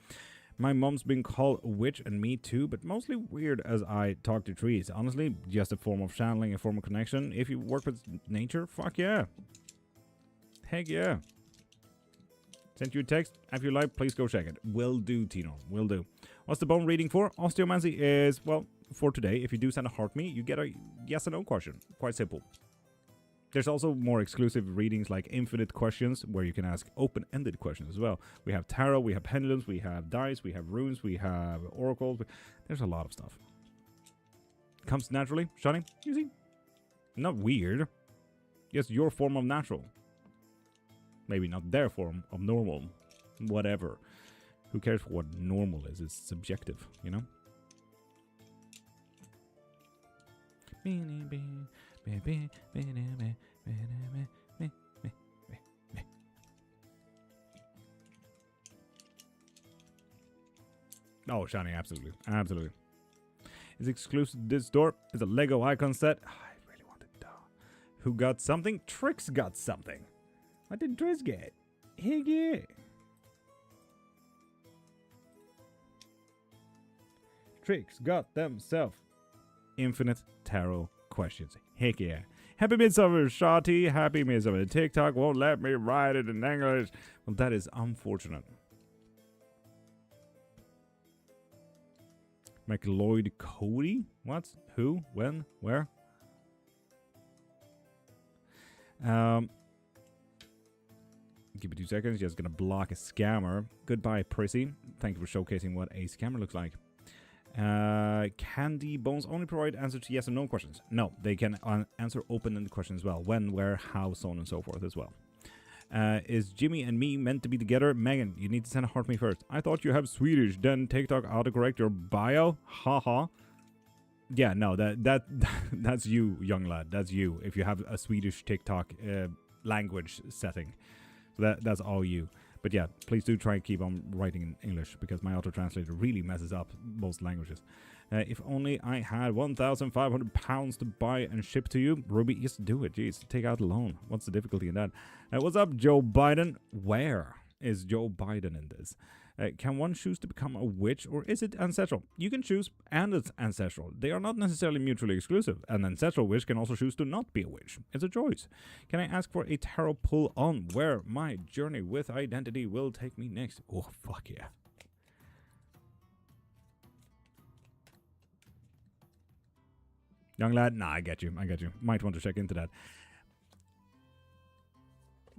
S1: My mom's been called a witch, and me too, but mostly weird as I talk to trees. Honestly, just a form of channeling, a form of connection. If you work with nature, fuck yeah. Heck yeah. Sent you a text. If you like, please go check it. Will do, Tino. Will do. What's the bone reading for? Osteomancy is, well, for today, if you do send a heart me, you get a yes or no question. Quite simple. There's also more exclusive readings like infinite questions where you can ask open-ended questions as well. We have tarot, we have pendulums, we have dice, we have runes, we have oracles. There's a lot of stuff. Comes naturally, Shani. You see? Not weird. Just your form of natural. Maybe not their form of normal. Whatever. Who cares what normal is? It's subjective, you know? Oh, shiny, absolutely. Absolutely. It's exclusive to this store. It's a Lego icon set. Oh, I really wanted to. Who got something? Trix got something. What did Trix get? Heck yeah. Trix got themselves infinite tarot questions. Heck yeah. Happy Midsummer, Shawty. Happy Midsummer. TikTok won't let me write it in English. Well, that is unfortunate. McLeod Cody? What? Who? When? Where? Give me 2 seconds. Just gonna block a scammer. Goodbye, Prissy. Thank you for showcasing what a scammer looks like. Candy Bones only provide answers to yes and no questions. No, they can answer open-ended questions as well. When, where, how, so on and so forth as well. Is Jimmy and me meant to be together? Megan, you need to send a heart me first. I thought you have Swedish, then TikTok autocorrect your bio. Haha. Yeah, no, that's you, young lad. That's you. If you have a Swedish TikTok language setting, so that's all you. But yeah, please do try and keep on writing in English, because my auto-translator really messes up most languages. If only I had £1,500 to buy and ship to you. Ruby, just do it. Jeez, take out a loan. What's the difficulty in that? What's up, Joe Biden? Where is Joe Biden in this? Can one choose to become a witch, or is it ancestral? You can choose, and it's ancestral. They are not necessarily mutually exclusive. An ancestral witch can also choose to not be a witch. It's a choice. Can I ask for a tarot pull on where my journey with identity will take me next? Oh, fuck yeah. Young lad? Nah, I get you. I get you. Might want to check into that.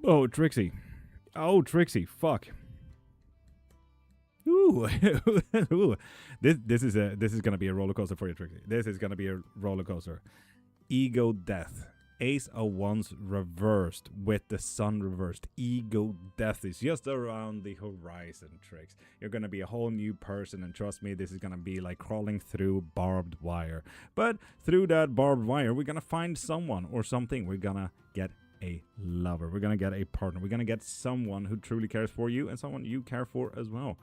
S1: Oh, Trixie. Oh, Trixie. Fuck. Ooh, ooh. This is gonna be a roller coaster for you, Trixie. This is gonna be a roller coaster. Ego death. Ace of Wands reversed with the sun reversed. Ego death is just around the horizon, Trix. You're gonna be a whole new person, and trust me, this is gonna be like crawling through barbed wire. But through that barbed wire, we're gonna find someone or something. We're gonna get a lover. We're gonna get a partner. We're gonna get someone who truly cares for you and someone you care for as well.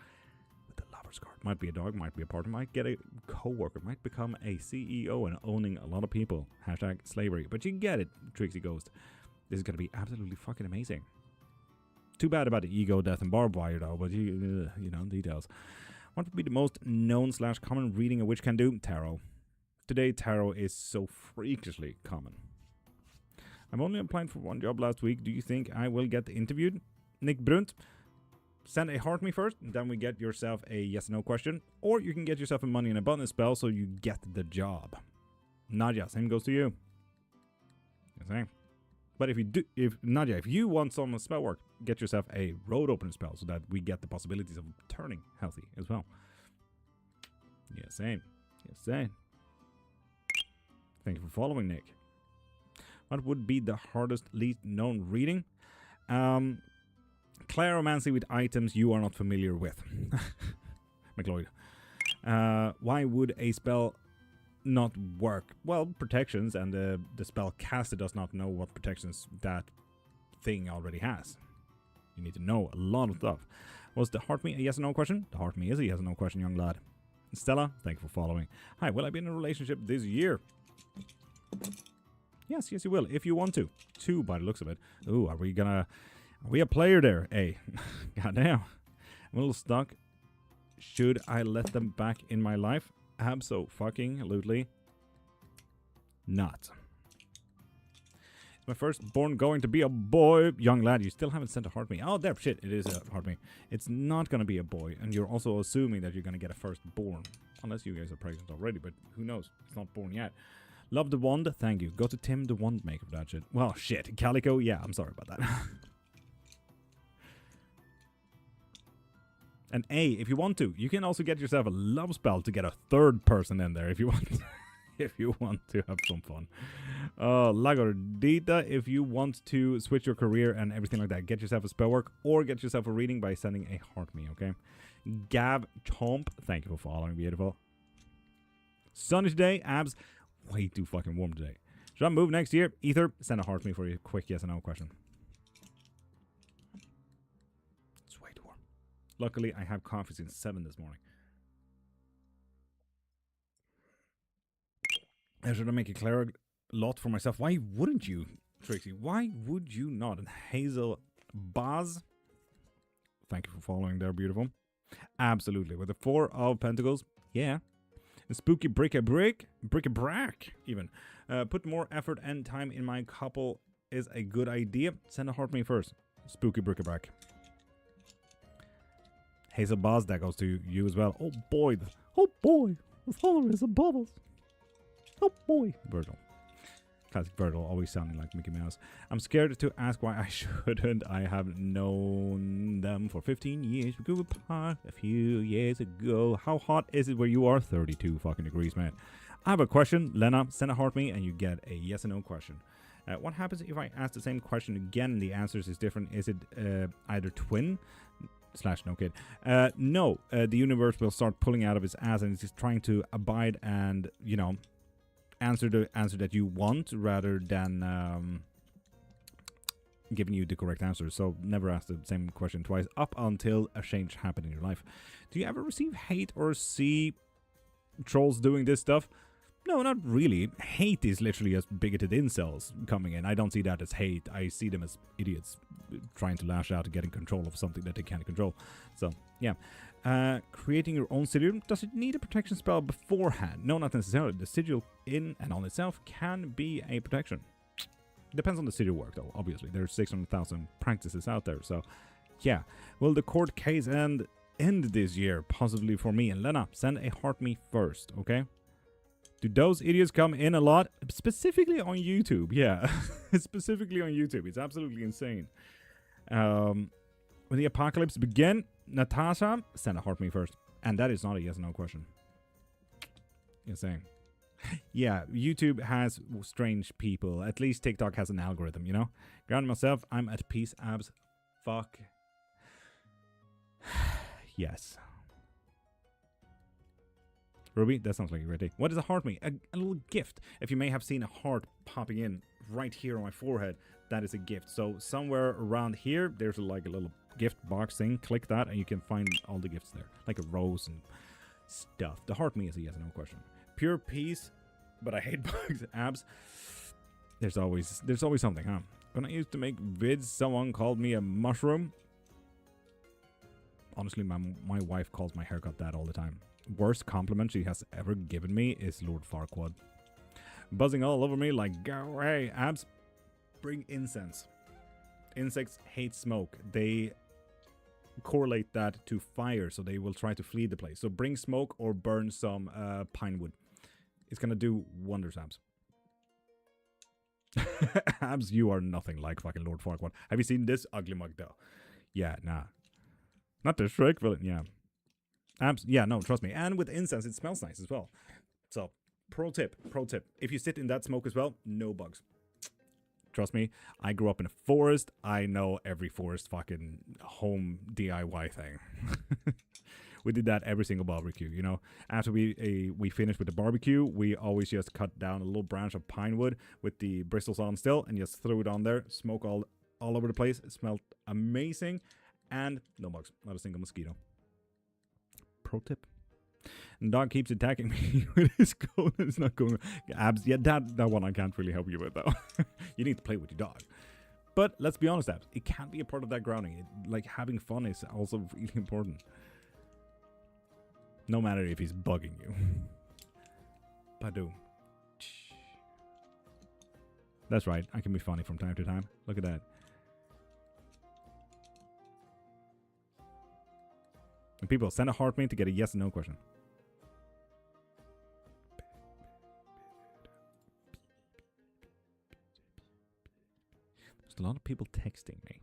S1: The lover's card might be a dog, might be a partner, might get a co-worker, might become a CEO and owning a lot of people. Hashtag slavery. But you get it, Trixie Ghost. This is going to be absolutely fucking amazing. Too bad about the ego, death, and barbed wire, though, but you know, details. What would be the most known / common reading a witch can do? Tarot. Today, tarot is so freakishly common. I'm only applying for one job last week. Do you think I will get interviewed? Nick Brunt. Send a heart me first, and then we get yourself a yes or no question. Or you can get yourself a money in abundance spell so you get the job. Nadia, same goes to you. Okay. But if Nadia, if you want some spell work, get yourself a road opener spell so that we get the possibilities of turning healthy as well. Yeah, same. Yeah, same. Thank you for following, Nick. What would be the hardest, least known reading? Claromancy with items you are not familiar with. McLeod. Why would a spell not work? Well, protections, and the spell caster does not know what protections that thing already has. You need to know a lot of stuff. Was the heart me a yes or no question? The heart me is a yes or no question, young lad. Stella, thank you for following. Hi, will I be in a relationship this year? Yes, you will, if you want to. 2 by the looks of it. Ooh, are we a player there? Hey, goddamn. I'm a little stuck. Should I let them back in my life? Abso-fucking-lutely not. Is my firstborn going to be a boy? Young lad, you still haven't sent a heart me. Oh, there, shit, it is a heart me. It's not going to be a boy, and you're also assuming that you're going to get a firstborn. Unless you guys are pregnant already, but who knows? It's not born yet. Love the wand, thank you. Go to Tim the wand maker for that shit. Well, shit, Calico, yeah, I'm sorry about that. And if you want to, you can also get yourself a love spell to get a third person in there if you want. If you want to have some fun. Lagordita, if you want to switch your career and everything like that, get yourself a spell work or get yourself a reading by sending a heart me, okay? Gab Chomp, thank you for following, beautiful. Sunny today, abs, way too fucking warm today. Should I move next year? Ether, send a heart me for your quick yes or no question. It's way too warm. Luckily, I have coffee since 7 this morning. Should I make a cleric lot for myself? Why wouldn't you, Trixie? Why would you not? And Hazel Baz, thank you for following there, beautiful. Absolutely. With the 4 of Pentacles, yeah. And spooky bric-a-brac, even. Put more effort and time in my couple is a good idea. Send a heart me first. Spooky bric-a-brac. Hazel Baz, that goes to you as well. Oh boy. Oh boy. The father is above us. Oh boy. Virgil. Classic Virgil, always sounding like Mickey Mouse. I'm scared to ask why I shouldn't. I have known them for 15 years. We grew apart a few years ago. How hot is it where you are? 32 fucking degrees, man. I have a question. Lena, send a heart me and you get a yes or no question. What happens if I ask the same question again and the answers is different? Is it either twin / no kid? No, the universe will start pulling out of its ass and it's just trying to abide and, you know, answer the answer that you want rather than giving you the correct answer. So never ask the same question twice up until a change happened in your life. Do you ever receive hate or see trolls doing this stuff? No, not really. Hate is literally as bigoted incels coming in. I don't see that as hate. I see them as idiots trying to lash out and getting control of something that they can't control. So, yeah. Creating your own sigil, does it need a protection spell beforehand? No, not necessarily. The sigil in and on itself can be a protection. Depends on the sigil work, though, obviously. There's 600,000 practices out there, so yeah. Will the court case end this year? Possibly for me. And Lena, send a heart me first, okay? Do those idiots come in a lot? Specifically on YouTube, yeah. Specifically on YouTube. It's absolutely insane. When the apocalypse begin, Natasha, send a heart me first. And that is not a yes or no question. Insane. Yeah, YouTube has strange people. At least TikTok has an algorithm, you know? Ground myself, I'm at peace, abs. Fuck. Yes. Ruby, that sounds like a great day. What is a heart me? A little gift. If you may have seen a heart popping in right here on my forehead, that is a gift. So somewhere around here, there's like a little gift box thing. Click that and you can find all the gifts there. Like a rose and stuff. The heart me is a yes or no question. Pure peace, but I hate bugs. Abs. There's always something, huh? When I used to make vids, someone called me a mushroom. Honestly, my wife calls my haircut that all the time. Worst compliment she has ever given me is Lord Farquaad. Buzzing all over me like, go away, abs. Bring incense. Insects hate smoke. They correlate that to fire, so they will try to flee the place. So bring smoke or burn some pine wood. It's gonna do wonders, abs. Abs, you are nothing like fucking Lord Farquaad. Have you seen this ugly mug though? Yeah, nah. Not the Shrek villain, yeah. Abs, yeah, no, trust me. And with incense, it smells nice as well. So, pro tip. If you sit in that smoke as well, no bugs. Trust me, I grew up in a forest. I know every forest fucking home DIY thing. We did that every single barbecue, you know. After we finished with the barbecue, we always just cut down a little branch of pine wood with the bristles on still and just threw it on there. Smoke all over the place. It smelled amazing. And no bugs. Not a single mosquito. Pro tip. And dog keeps attacking me with his cone. It's not going. Abs. Yeah, that one I can't really help you with though. You need to play with your dog. But let's be honest, abs. It can't be a part of that grounding. Like having fun is also really important. No matter if he's bugging you. Padu. That's right. I can be funny from time to time. Look at that. And people, send a heart me to get a yes or no question. There's a lot of people texting me.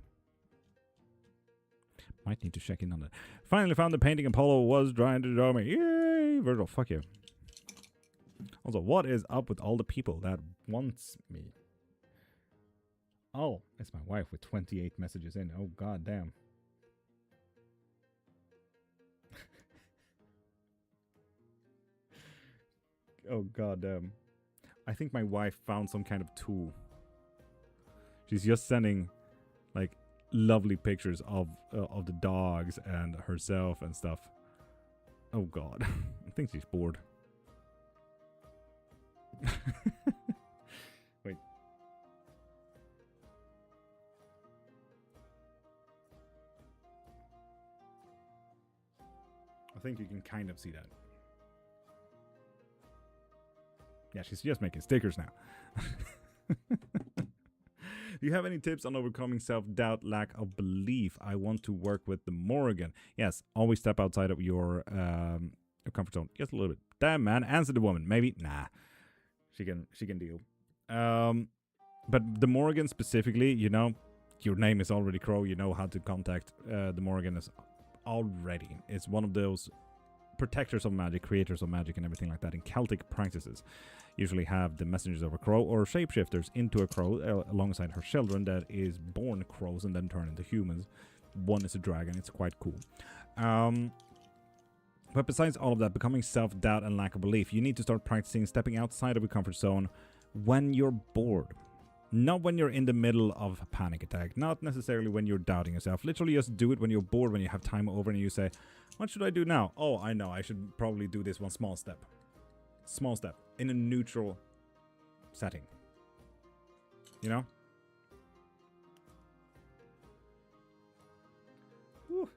S1: Might need to check in on that. Finally found the painting Apollo was trying to draw me. Yay! Virgil, fuck you. Also, what is up with all the people that wants me? Oh, it's my wife with 28 messages in. Oh, god damn. Oh, god damn. I think my wife found some kind of tool. She's just sending, like, lovely pictures of the dogs and herself and stuff. Oh god. I think she's bored. Wait. I think you can kind of see that. Yeah, she's just making stickers now. Do you have any tips on overcoming self-doubt, lack of belief? I want to work with the Morrigan. Yes, always step outside of your comfort zone. Just a little bit. Damn, man. Answer the woman. Maybe. Nah. She can deal. But the Morrigan specifically, you know, your name is already Crow. You know how to contact the Morrigan is already. It's one of those protectors of magic, creators of magic, and everything like that in Celtic practices. Usually have the messengers of a crow or shapeshifters into a crow alongside her children that is born crows and then turn into humans. One is a dragon. It's quite cool. But besides all of that, becoming self-doubt and lack of belief, you need to start practicing stepping outside of your comfort zone when you're bored. Not when you're in the middle of a panic attack. Not necessarily when you're doubting yourself. Literally just do it when you're bored, when you have time over and you say, what should I do now? Oh, I know. I should probably do this one small step. Small step. In a neutral setting. You know? Whew.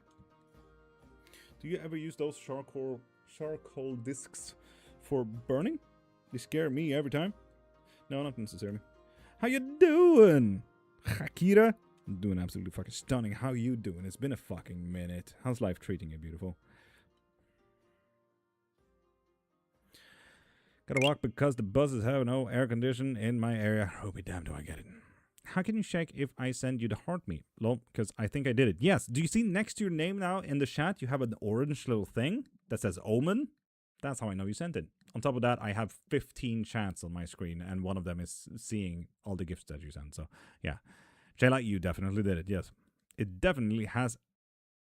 S1: Do you ever use those charcoal discs for burning? They scare me every time. No, not necessarily. How you doing, Akira? I'm doing absolutely fucking stunning. How you doing? It's been a fucking minute. How's life treating you, beautiful? Gotta walk because the buses have no air condition in my area. Oh, be damned, do I get it. How can you check if I send you the heart meat? Lol, because I think I did it. Yes, do you see next to your name now in the chat, you have an orange little thing that says Omen? That's how I know you sent it. On top of that, I have 15 chats on my screen, and one of them is seeing all the gifts that you sent. So, yeah. Shayla, you definitely did it, yes. It definitely has,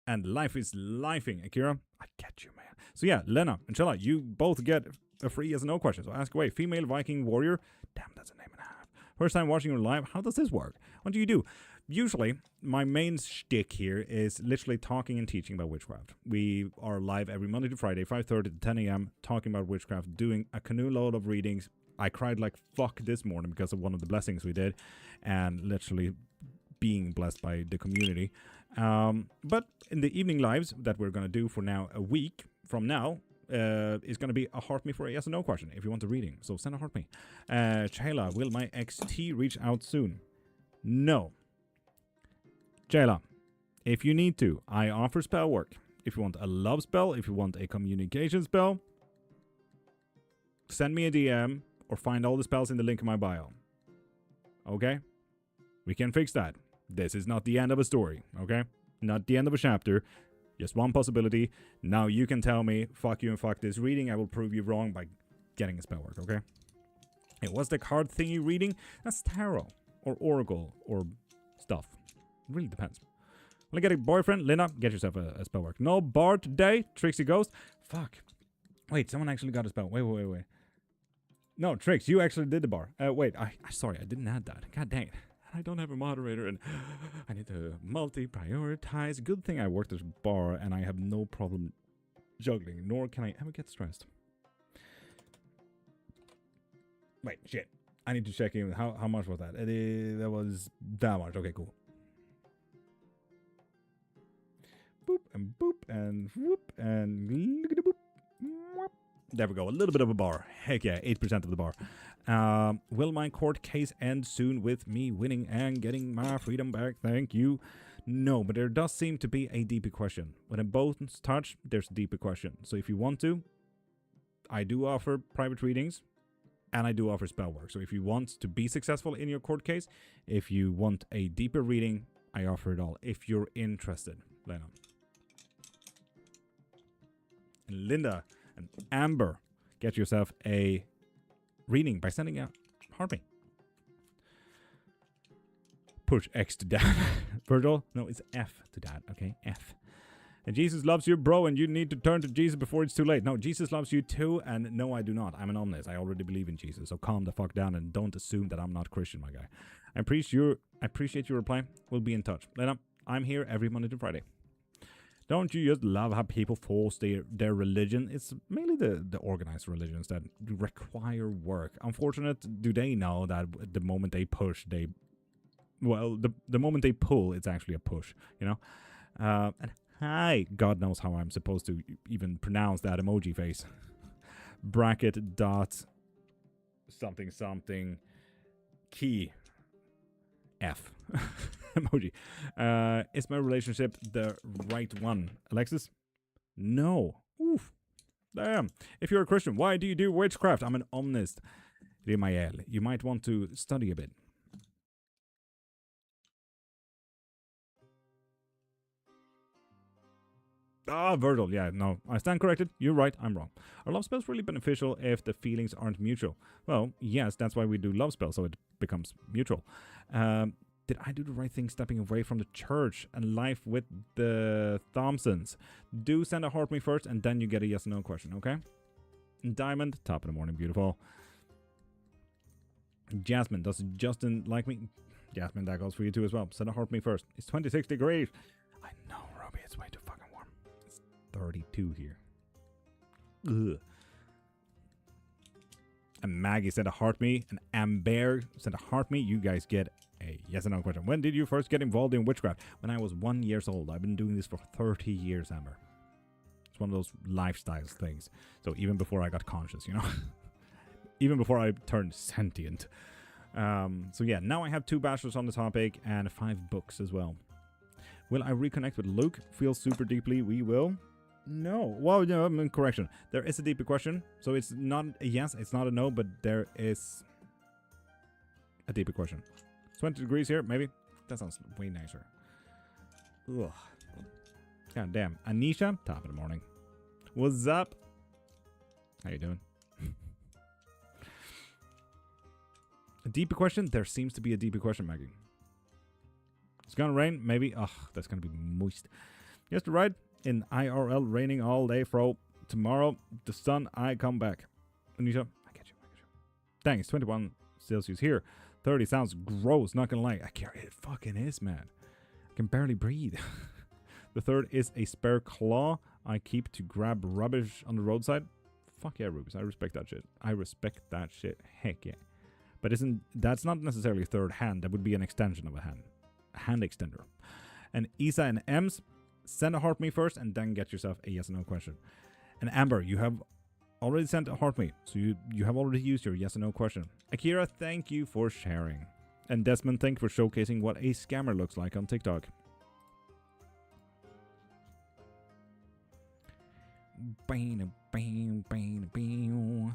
S1: and life is lifing. Akira, I get you, man. So, yeah, Lena and Shayla, you both get a free yes or no question. So, ask away. Female Viking warrior. Damn, that's a name and a half. First time watching your live. How does this work? What do you do? Usually, my main shtick here is literally talking and teaching about witchcraft. We are live every Monday to Friday, 5:30 to 10 a.m., talking about witchcraft, doing a canoe load of readings. I cried like fuck this morning because of one of the blessings we did, and literally being blessed by the community. But in the evening lives that we're going to do for now, a week from now, is going to be a heart me for a yes or no question if you want a reading. So send a heart me. Chayla, will my XT reach out soon? No. Jayla, if you need to, I offer spell work. If you want a love spell, if you want a communication spell, send me a DM or find all the spells in the link in my bio. Okay? We can fix that. This is not the end of a story, okay? Not the end of a chapter. Just one possibility. Now you can tell me, fuck you and fuck this reading. I will prove you wrong by getting a spell work, okay? Hey, what's the card thingy reading? That's tarot or oracle or stuff. Really depends. Will I get a boyfriend? Lena, get yourself a spell work. No bar today. Trixie Ghost. Fuck. Wait, someone actually got a spell. Wait. No, Trix, you actually did the bar. Wait, sorry, I didn't add that. God dang it. I don't have a moderator and I need to multi-prioritize. Good thing I worked this bar and I have no problem juggling, nor can I ever get stressed. Wait, shit. I need to check in. How much was that? That was that much. Okay, cool. Boop and whoop and boop. There we go. A little bit of a bar. Heck yeah, 8% of the bar. Will my court case end soon with me winning and getting my freedom back? Thank you. No, but there does seem to be a deeper question. When it both touch, there's a deeper question. So if you want to, I do offer private readings and I do offer spell work. So if you want to be successful in your court case, if you want a deeper reading, I offer it all. If you're interested, Lena. Linda and Amber, get yourself a reading by sending a heart me. Push X to dad. Virgil? No, it's F to dad, okay? F. And Jesus loves you, bro, and you need to turn to Jesus before it's too late. No, Jesus loves you too, and no, I do not. I'm an omnis. I already believe in Jesus, so calm the fuck down and don't assume that I'm not Christian, my guy. I appreciate your reply. We'll be in touch. Lena, I'm here every Monday to Friday. Don't you just love how people force their religion? It's mainly the organized religions that require work. Unfortunate, do they know that the moment they push, the moment they pull, it's actually a push, you know? And hi, God knows how I'm supposed to even pronounce that emoji face. Bracket dot something something key F. Emoji. Is my relationship the right one? Alexis? No. Oof. Damn. If you're a Christian, why do you do witchcraft? I'm an omnist. Rimael, you might want to study a bit. Ah, Virgil, yeah, no, I stand corrected. You're right, I'm wrong. Are love spells really beneficial if the feelings aren't mutual? Well, yes, that's why we do love spells, so it becomes mutual. Did I do the right thing stepping away from the church and life with the Thompsons? Do send a heart me first, and then you get a yes or no question, okay? Diamond, top of the morning, beautiful. Jasmine, does Justin like me? Jasmine, that goes for you too as well. Send a heart me first. It's 26 degrees. I know, Robbie, it's way too fucking warm. It's 32 here. Ugh. And Maggie sent a heart me, and Amber sent a heart me. You guys get a yes or no question. When did you first get involved in witchcraft? When I was 1 year old. I've been doing this for 30 years, Amber. It's one of those lifestyle things. So even before I got conscious, you know? Even before I turned sentient. So yeah, now I have 2 bachelors on the topic and 5 books as well. Will I reconnect with Luke? Feel super deeply. We will. No. Well, no, I'm in correction. There is a deeper question. So it's not a yes, it's not a no, but there is a deeper question. 20 degrees here, maybe. That sounds way nicer. Ugh. God damn. Anisha, top of the morning. What's up? How you doing? A deeper question? There seems to be a deeper question, Maggie. It's gonna rain? Maybe. Ugh, that's gonna be moist. Yes, right. In IRL, raining all day, bro. Tomorrow, the sun, I come back. Anisha, I get you. Thanks, 21 Celsius here. 30 sounds gross, not gonna lie. I can't, it fucking is, man. I can barely breathe. The third is a spare claw I keep to grab rubbish on the roadside. Fuck yeah, Rubis. I respect that shit. I respect that shit. Heck yeah. But that's not necessarily third hand. That would be an extension of a hand. A hand extender. And Isa and Ems, send a heart me first and then get yourself a yes or no question. And Amber, you have already sent a heart me. So you have already used your yes or no question. Akira, thank you for sharing. And Desmond, thank you for showcasing what a scammer looks like on TikTok. Bang, bang, bang, bang.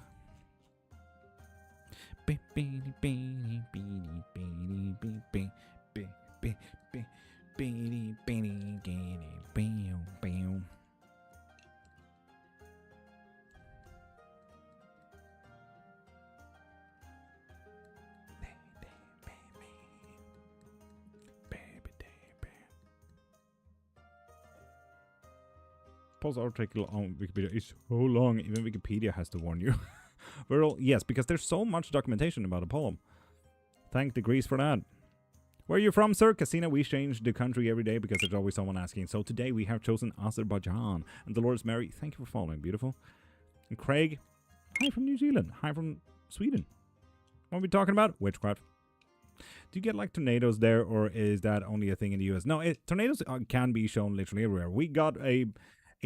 S1: Paul's article on Wikipedia is so long, even Wikipedia has to warn you. Well, yes, because there's so much documentation about a poem. Thank the Greece for that. Where are you from, sir? Casino, we change the country every day because there's always someone asking. So today we have chosen Azerbaijan. And Dolores Mary, thank you for following. Beautiful. And Craig, hi from New Zealand. Hi from Sweden. What are we talking about? Witchcraft. Do you get like tornadoes there, or is that only a thing in the US? No, tornadoes can be shown literally everywhere. We got a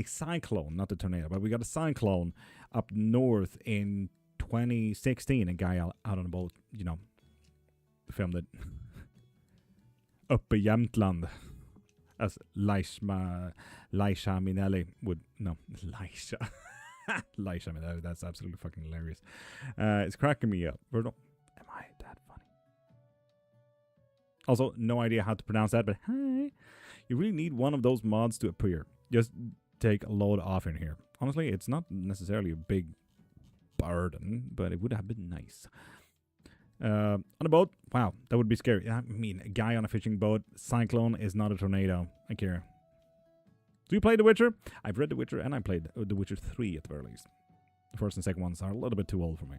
S1: cyclone, not a tornado, but we got a cyclone up north in 2016. A guy out on a boat, you know, filmed it. Uppe i Jämtland, as Leisha Minnelli would, no, Leisha Minnelli, that's absolutely fucking hilarious. It's cracking me up. Am I that funny? Also, no idea how to pronounce that, but hi. You really need one of those mods to appear. Just take a load off in here. Honestly, it's not necessarily a big burden, but it would have been nice. On a boat? Wow, that would be scary. I mean, a guy on a fishing boat. Cyclone is not a tornado. I care. Do you play The Witcher? I've read The Witcher and I played The Witcher 3 at the very least. The first and second ones are a little bit too old for me.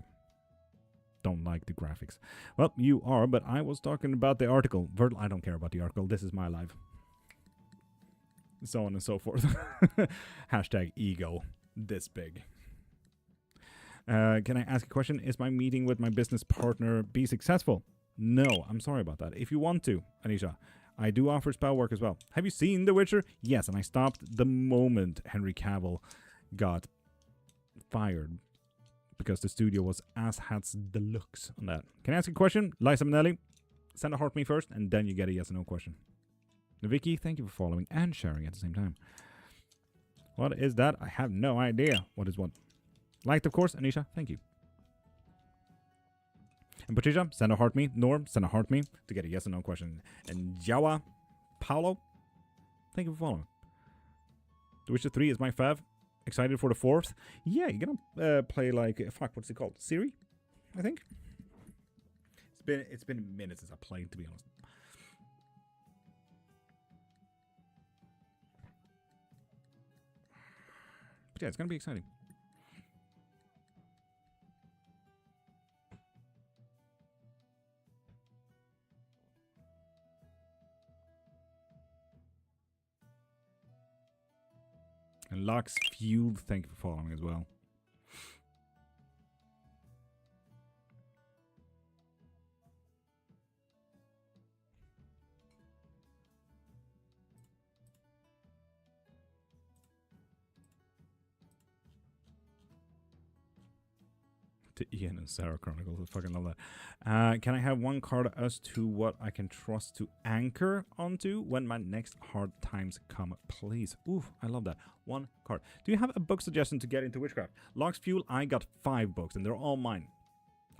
S1: Don't like the graphics. Well, you are, but I was talking about the article. Virgil, I don't care about the article. This is my life. So on and so forth. Hashtag ego. This big. Can I ask a question? Is my meeting with my business partner be successful? No, I'm sorry about that. If you want to, Anisha, I do offer spell work as well. Have you seen The Witcher? Yes, and I stopped the moment Henry Cavill got fired because the studio was asshats deluxe on that. Can I ask a question? Liza Minnelli, send a heart me first, and then you get a yes or no question. Vicky, thank you for following and sharing at the same time. What is that? I have no idea. What is what? Liked, of course. Anisha, thank you. And Patricia, send a heart me. Norm, send a heart me to get a yes or no question. And Jawa, Paolo, thank you for following. The Witcher 3 is my fav. Excited for the 4th. Yeah, you're gonna play like, fuck, what's it called? Siri, I think. It's been a minute since I played, to be honest. But yeah, it's gonna be exciting. And Lux Fuel, thank you for following as well. To Ian and Sarah Chronicles, I fucking love that. Can I have one card as to what I can trust to anchor onto when my next hard times come, please? Ooh, I love that. One card. Do you have a book suggestion to get into witchcraft? Lux Fuel, I got 5 books and they're all mine.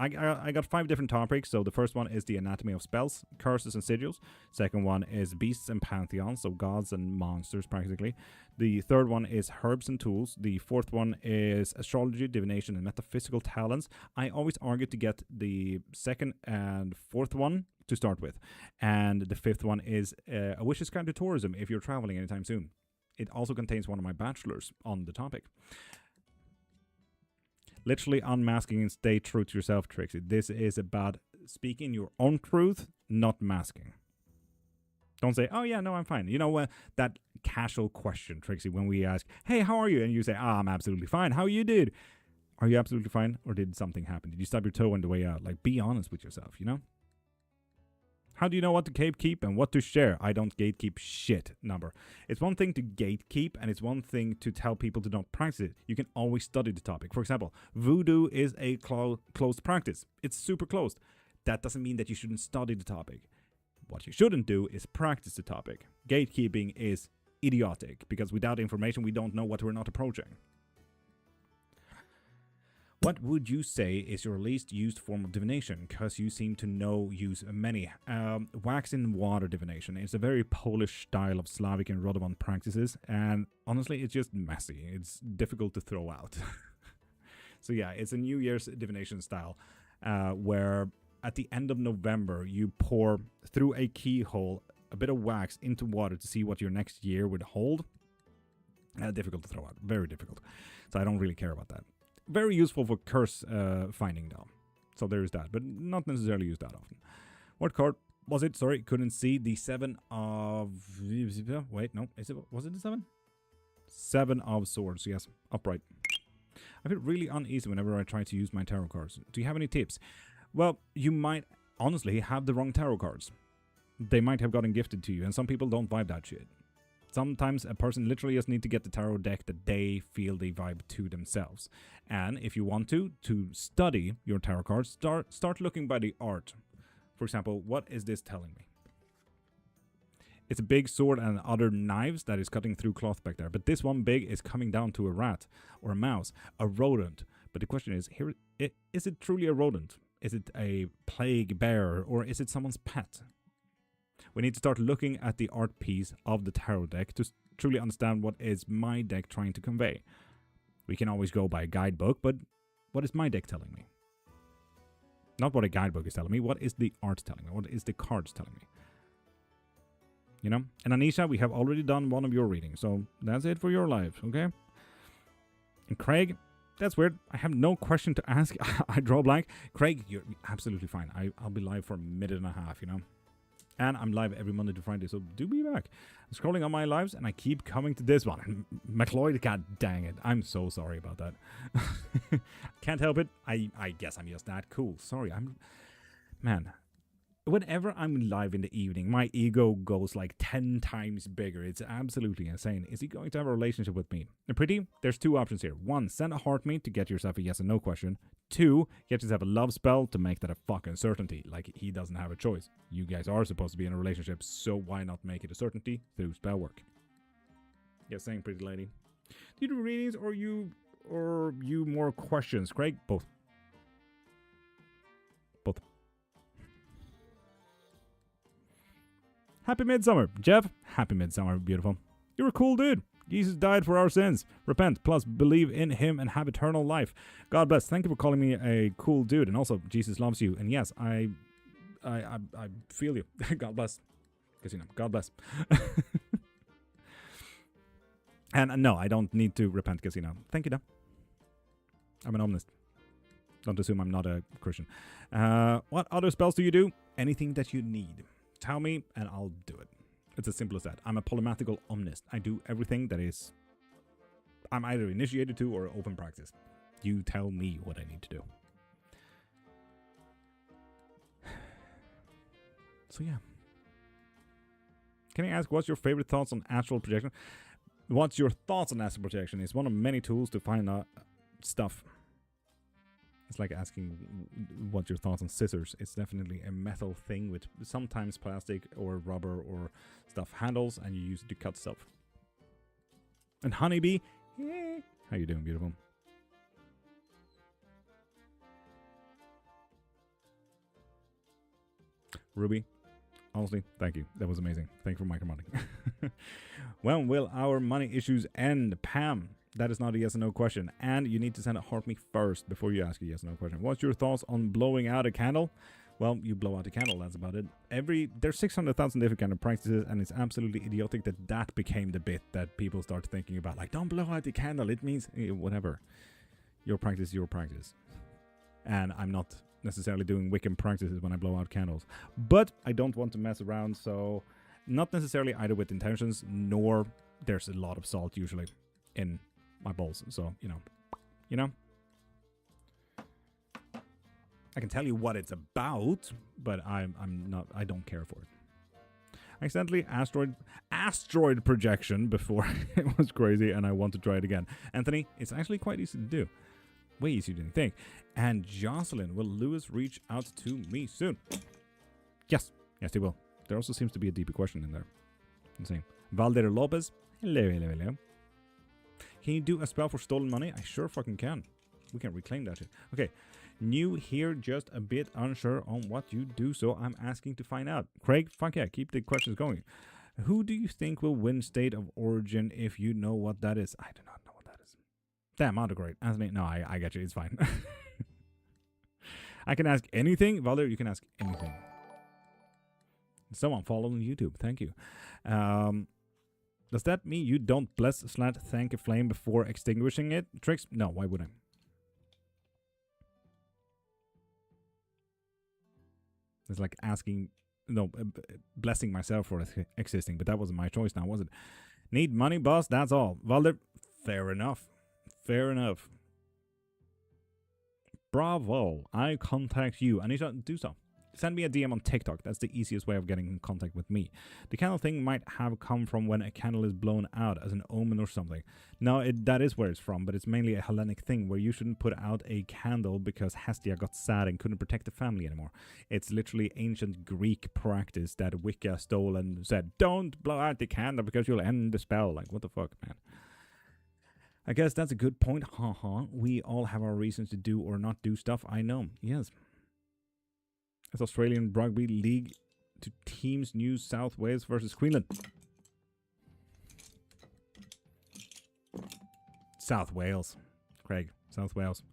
S1: I got 5 different topics. So the first one is the anatomy of spells, curses and sigils. Second one is beasts and pantheons, so gods and monsters practically. The third one is herbs and tools. The fourth one is astrology, divination and metaphysical talents. I always argue to get the second and fourth one to start with. And the fifth one is a witch's guide to tourism if you're traveling anytime soon. It also contains one of my bachelors on the topic. Literally unmasking and stay true to yourself, Trixie. This is about speaking your own truth, not masking. Don't say, oh yeah, no, I'm fine. You know, that casual question, Trixie, when we ask, hey, how are you? And you say, I'm absolutely fine. How you did? Are you absolutely fine? Or did something happen? Did you stub your toe on the way out? Like, be honest with yourself, you know? How do you know what to gatekeep and what to share? I don't gatekeep shit, number. It's one thing to gatekeep, and it's one thing to tell people to not practice it. You can always study the topic. For example, voodoo is a closed practice. It's super closed. That doesn't mean that you shouldn't study the topic. What you shouldn't do is practice the topic. Gatekeeping is idiotic, because without information, we don't know what we're not approaching. What would you say is your least used form of divination? Because you seem to use many. Wax in water divination. It's a very Polish style of Slavic and Radovan practices. And honestly, it's just messy. It's difficult to throw out. So yeah, it's a New Year's divination style where at the end of November, you pour through a keyhole a bit of wax into water to see what your next year would hold. Difficult to throw out. Very difficult. So I don't really care about that. Very useful for curse finding though. So there is that, but not necessarily used that often. What card was it? Sorry, couldn't see. The 7 of... Wait, no. Was it the 7? 7 of swords, yes. Upright. I feel really uneasy whenever I try to use my tarot cards. Do you have any tips? Well, you might honestly have the wrong tarot cards. They might have gotten gifted to you, and some people don't vibe that shit. Sometimes a person literally just need to get the tarot deck that they feel they vibe to themselves. And if you want to study your tarot cards, start looking by the art. For example, what is this telling me? It's a big sword and other knives that is cutting through cloth back there. But this one big is coming down to a rat or a mouse, a rodent. But the question is, is it truly a rodent? Is it a plague bearer, or is it someone's pet? We need to start looking at the art piece of the tarot deck to truly understand what is my deck trying to convey. We can always go by a guidebook, but what is my deck telling me? Not what a guidebook is telling me, what is the art telling me? What is the cards telling me? You know? And Anisha, we have already done one of your readings, so that's it for your life, okay? And Craig, that's weird. I have no question to ask. I draw blank. Craig, you're absolutely fine. I'll be live for a minute and a half, you know? And I'm live every Monday to Friday, so do be back. I'm scrolling on my lives, and I keep coming to this one. McLeod, god dang it. I'm so sorry about that. Can't help it. I guess I'm just that cool. Sorry, Man, whenever I'm live in the evening, my ego goes like 10 times bigger. It's absolutely insane. Is he going to have a relationship with me? And pretty, there's 2 options here. 1, send a heart me to get yourself a yes and no question. 2, get yourself a love spell to make that a fucking certainty. Like, he doesn't have a choice. You guys are supposed to be in a relationship, so why not make it a certainty through spell work? Yes, saying pretty lady. Do you do readings or you more questions? Craig? Both. Happy Midsummer. Jeff, happy Midsummer, beautiful. You're a cool dude. Jesus died for our sins. Repent, plus believe in him and have eternal life. God bless. Thank you for calling me a cool dude. And also, Jesus loves you. And yes, I feel you. God bless. Because, you know, God bless. And no, I don't need to repent because, you know, thank you, though. I'm an omnist. Don't assume I'm not a Christian. What other spells do you do? Anything that you need. Tell me and I'll do it. It's as simple as that. I'm a polymatical omnist. I do everything that is... I'm either initiated to or open practice. You tell me what I need to do. So yeah. Can I ask, what's your favorite thoughts on astral projection? What's your thoughts on astral projection? It's one of many tools to find out stuff. It's like asking what your thoughts on scissors. It's definitely a metal thing with sometimes plastic or rubber or stuff handles, and you use it to cut stuff. And honeybee, how you doing, beautiful? Ruby, honestly, thank you. That was amazing. Thank you for micromodding. When will our money issues end? Pam, that is not a yes or no question. And you need to send a heart me first before you ask a yes or no question. What's your thoughts on blowing out a candle? Well, you blow out a candle, that's about it. There's 600,000 different kind of practices, and it's absolutely idiotic that became the bit that people start thinking about. Like, don't blow out the candle. It means whatever. Your practice is your practice. And I'm not necessarily doing Wiccan practices when I blow out candles. But I don't want to mess around, so not necessarily either with intentions, nor there's a lot of salt usually in my bowls. So, you know. I can tell you what it's about, but I don't care for it. I accidentally asteroid projection before. It was crazy, and I want to try it again. Anthony, it's actually quite easy to do. Way easier than you think. And Jocelyn, will Lewis reach out to me soon? Yes, he will. There also seems to be a deeper question in there. Insane. Valder Lopez, hello. Can you do a spell for stolen money? I sure fucking can. We can reclaim that shit. Okay. New here, just a bit unsure on what you do, so I'm asking to find out. Craig, fuck yeah, keep the questions going. Who do you think will win State of Origin if you know what that is? I do not know what that is. Damn, autograde. Anthony, no, I get you, it's fine. I can ask anything. Valder, you can ask anything. Someone follow on YouTube, thank you. Does that mean you don't bless/thank a flame before extinguishing it? Tricks? No, why would I? It's like asking, blessing myself for existing, but that wasn't my choice now, was it? Need money, boss, that's all. Valder, fair enough. Fair enough. Bravo, I contact you. I need to do so. Send me a DM on TikTok. That's the easiest way of getting in contact with me. The candle thing might have come from when a candle is blown out as an omen or something. No, that is where it's from, but it's mainly a Hellenic thing where you shouldn't put out a candle because Hestia got sad and couldn't protect the family anymore. It's literally ancient Greek practice that Wicca stole and said, don't blow out the candle because you'll end the spell. Like, what the fuck, man? I guess that's a good point. We all have our reasons to do or not do stuff. I know. Yes. It's Australian Rugby League to teams New South Wales versus Queensland. South Wales. Craig, South Wales.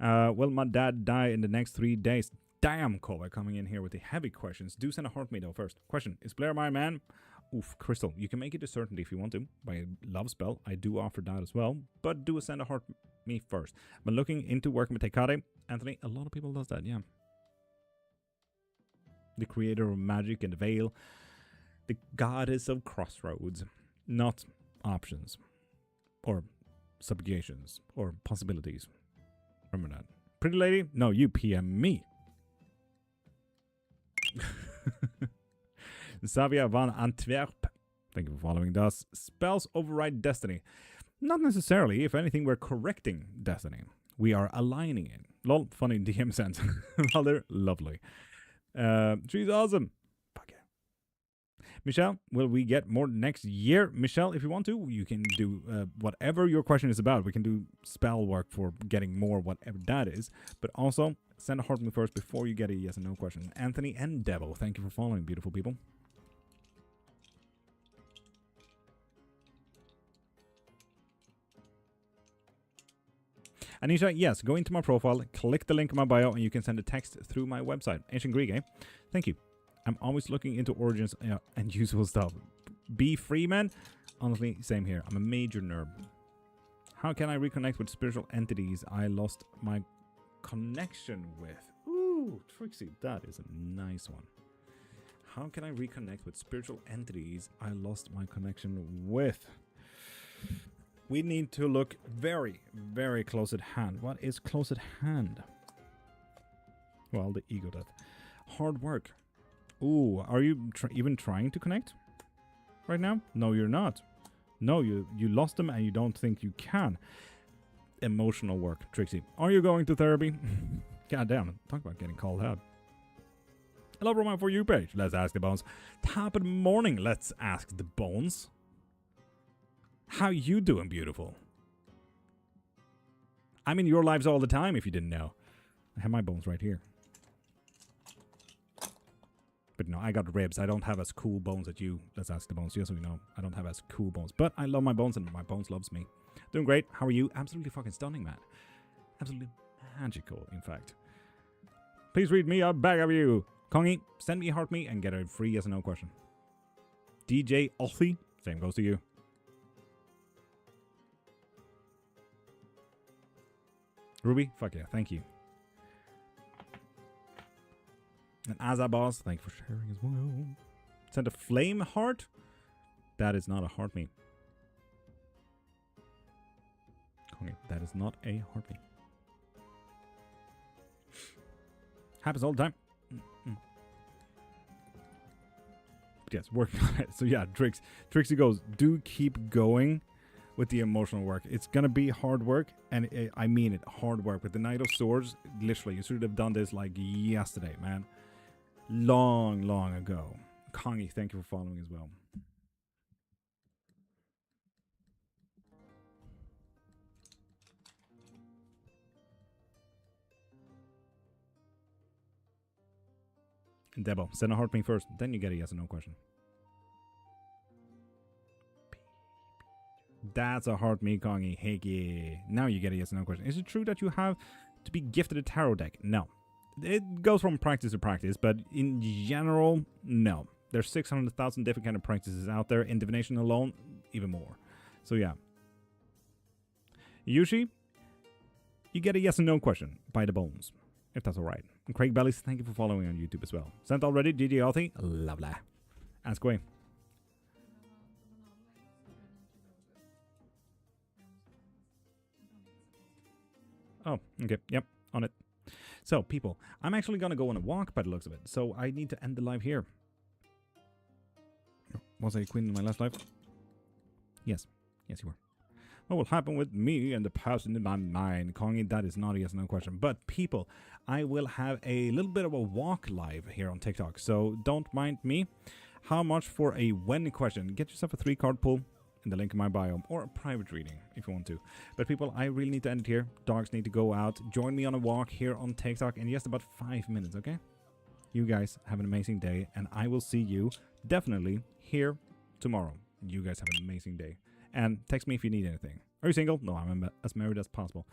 S1: Will my dad die in the next 3 days? Damn, Kova, coming in here with the heavy questions. Do send a heart me though first. Question, is Blair my man? Oof, Crystal, you can make it a certainty if you want to by a love spell. I do offer that as well, but do send a heart me first. But looking into working with Hecate, Anthony, a lot of people does that, yeah. The creator of magic and the veil, the goddess of crossroads, not options or subjugations or possibilities. Remember that. Pretty lady? No, you PM me. Savia van Antwerp, thank you for following us. Spells override destiny. Not necessarily. If anything, we're correcting destiny. We are aligning it. Lol, funny DM sense. Well, they're lovely. She's awesome. Fuck yeah. Michelle, will we get more next year? Michelle, if you want to, you can do whatever your question is about. We can do spell work for getting more, whatever that is. But also, send a heart me first before you get a yes and no question. Anthony and Devo, thank you for following, beautiful people. Anisha, yes, go into my profile, click the link in my bio, and you can send a text through my website. Ancient Greek, eh? Thank you. I'm always looking into origins and useful stuff. Be free, man. Honestly, same here. I'm a major nerd. How can I reconnect with spiritual entities I lost my connection with? Ooh, Trixie, that is a nice one. How can I reconnect with spiritual entities I lost my connection with? We need to look very, very close at hand. What is close at hand? Well, the ego death. Hard work. Ooh, are you even trying to connect right now? No, you're not. No, you lost them and you don't think you can. Emotional work, Trixie. Are you going to therapy? God damn it. Talk about getting called out. Hello, Roman, for you page. Let's ask the bones. Top of the morning. Let's ask the bones. How you doing, beautiful? I'm in your lives all the time, if you didn't know. I have my bones right here. But no, I got ribs. I don't have as cool bones as you. Let's ask the bones. Yes, we know. I don't have as cool bones. But I love my bones and my bones loves me. Doing great. How are you? Absolutely fucking stunning, man. Absolutely magical, in fact. Please read me a bag of you. Kongi, send me a heart me and get a free yes or no question. DJ Olthi, same goes to you. Ruby, fuck yeah, thank you. And Azabos, thank you for sharing as well. Send a flame heart? That is not a heart me. Kongi, that is not a heart me. Happens all the time. But yes, working on it. So yeah, Trixie goes, do keep going with the emotional work. It's gonna be hard work, and I mean it, hard work. With the Knight of Swords, literally, you should have done this like yesterday, man. Long, long ago. Kongi, thank you for following as well. And Debo, send a heart me first, then you get a yes or no question. That's a heart me, Kongi. Heck yeah. Now you get a yes or no question. Is it true that you have to be gifted a tarot deck? No. It goes from practice to practice, but in general, no. There's 600,000 different kind of practices out there. In divination alone, even more. So yeah. Yushi, you get a yes or no question by the bones, if that's alright. And Craig Bellies, thank you for following on YouTube as well. Sent already, DJ Althi? Lovely. Ask away. Oh, okay. Yep, on it. So, people, I'm actually going to go on a walk by the looks of it. So, I need to end the live here. Was I a queen in my last life? Yes. Yes, you were. What will happen with me and the person in my mind? Kongi, that is not a yes, no question. But, people, I will have a little bit of a walk live here on TikTok. So, don't mind me. How much for a when question? Get yourself a 3-card pull in the link in my bio, or a private reading if you want to. But people, I really need to end it here. Dogs need to go out. Join me on a walk here on TikTok in just about 5 minutes, okay? You guys have an amazing day, and I will see you definitely here tomorrow. You guys have an amazing day. And text me if you need anything. Are you single? No, I'm as married as possible.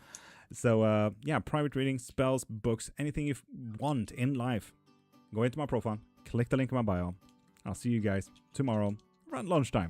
S1: So, yeah, private readings, spells, books, anything you want in life. Go into my profile, click the link in my bio. I'll see you guys tomorrow around lunchtime.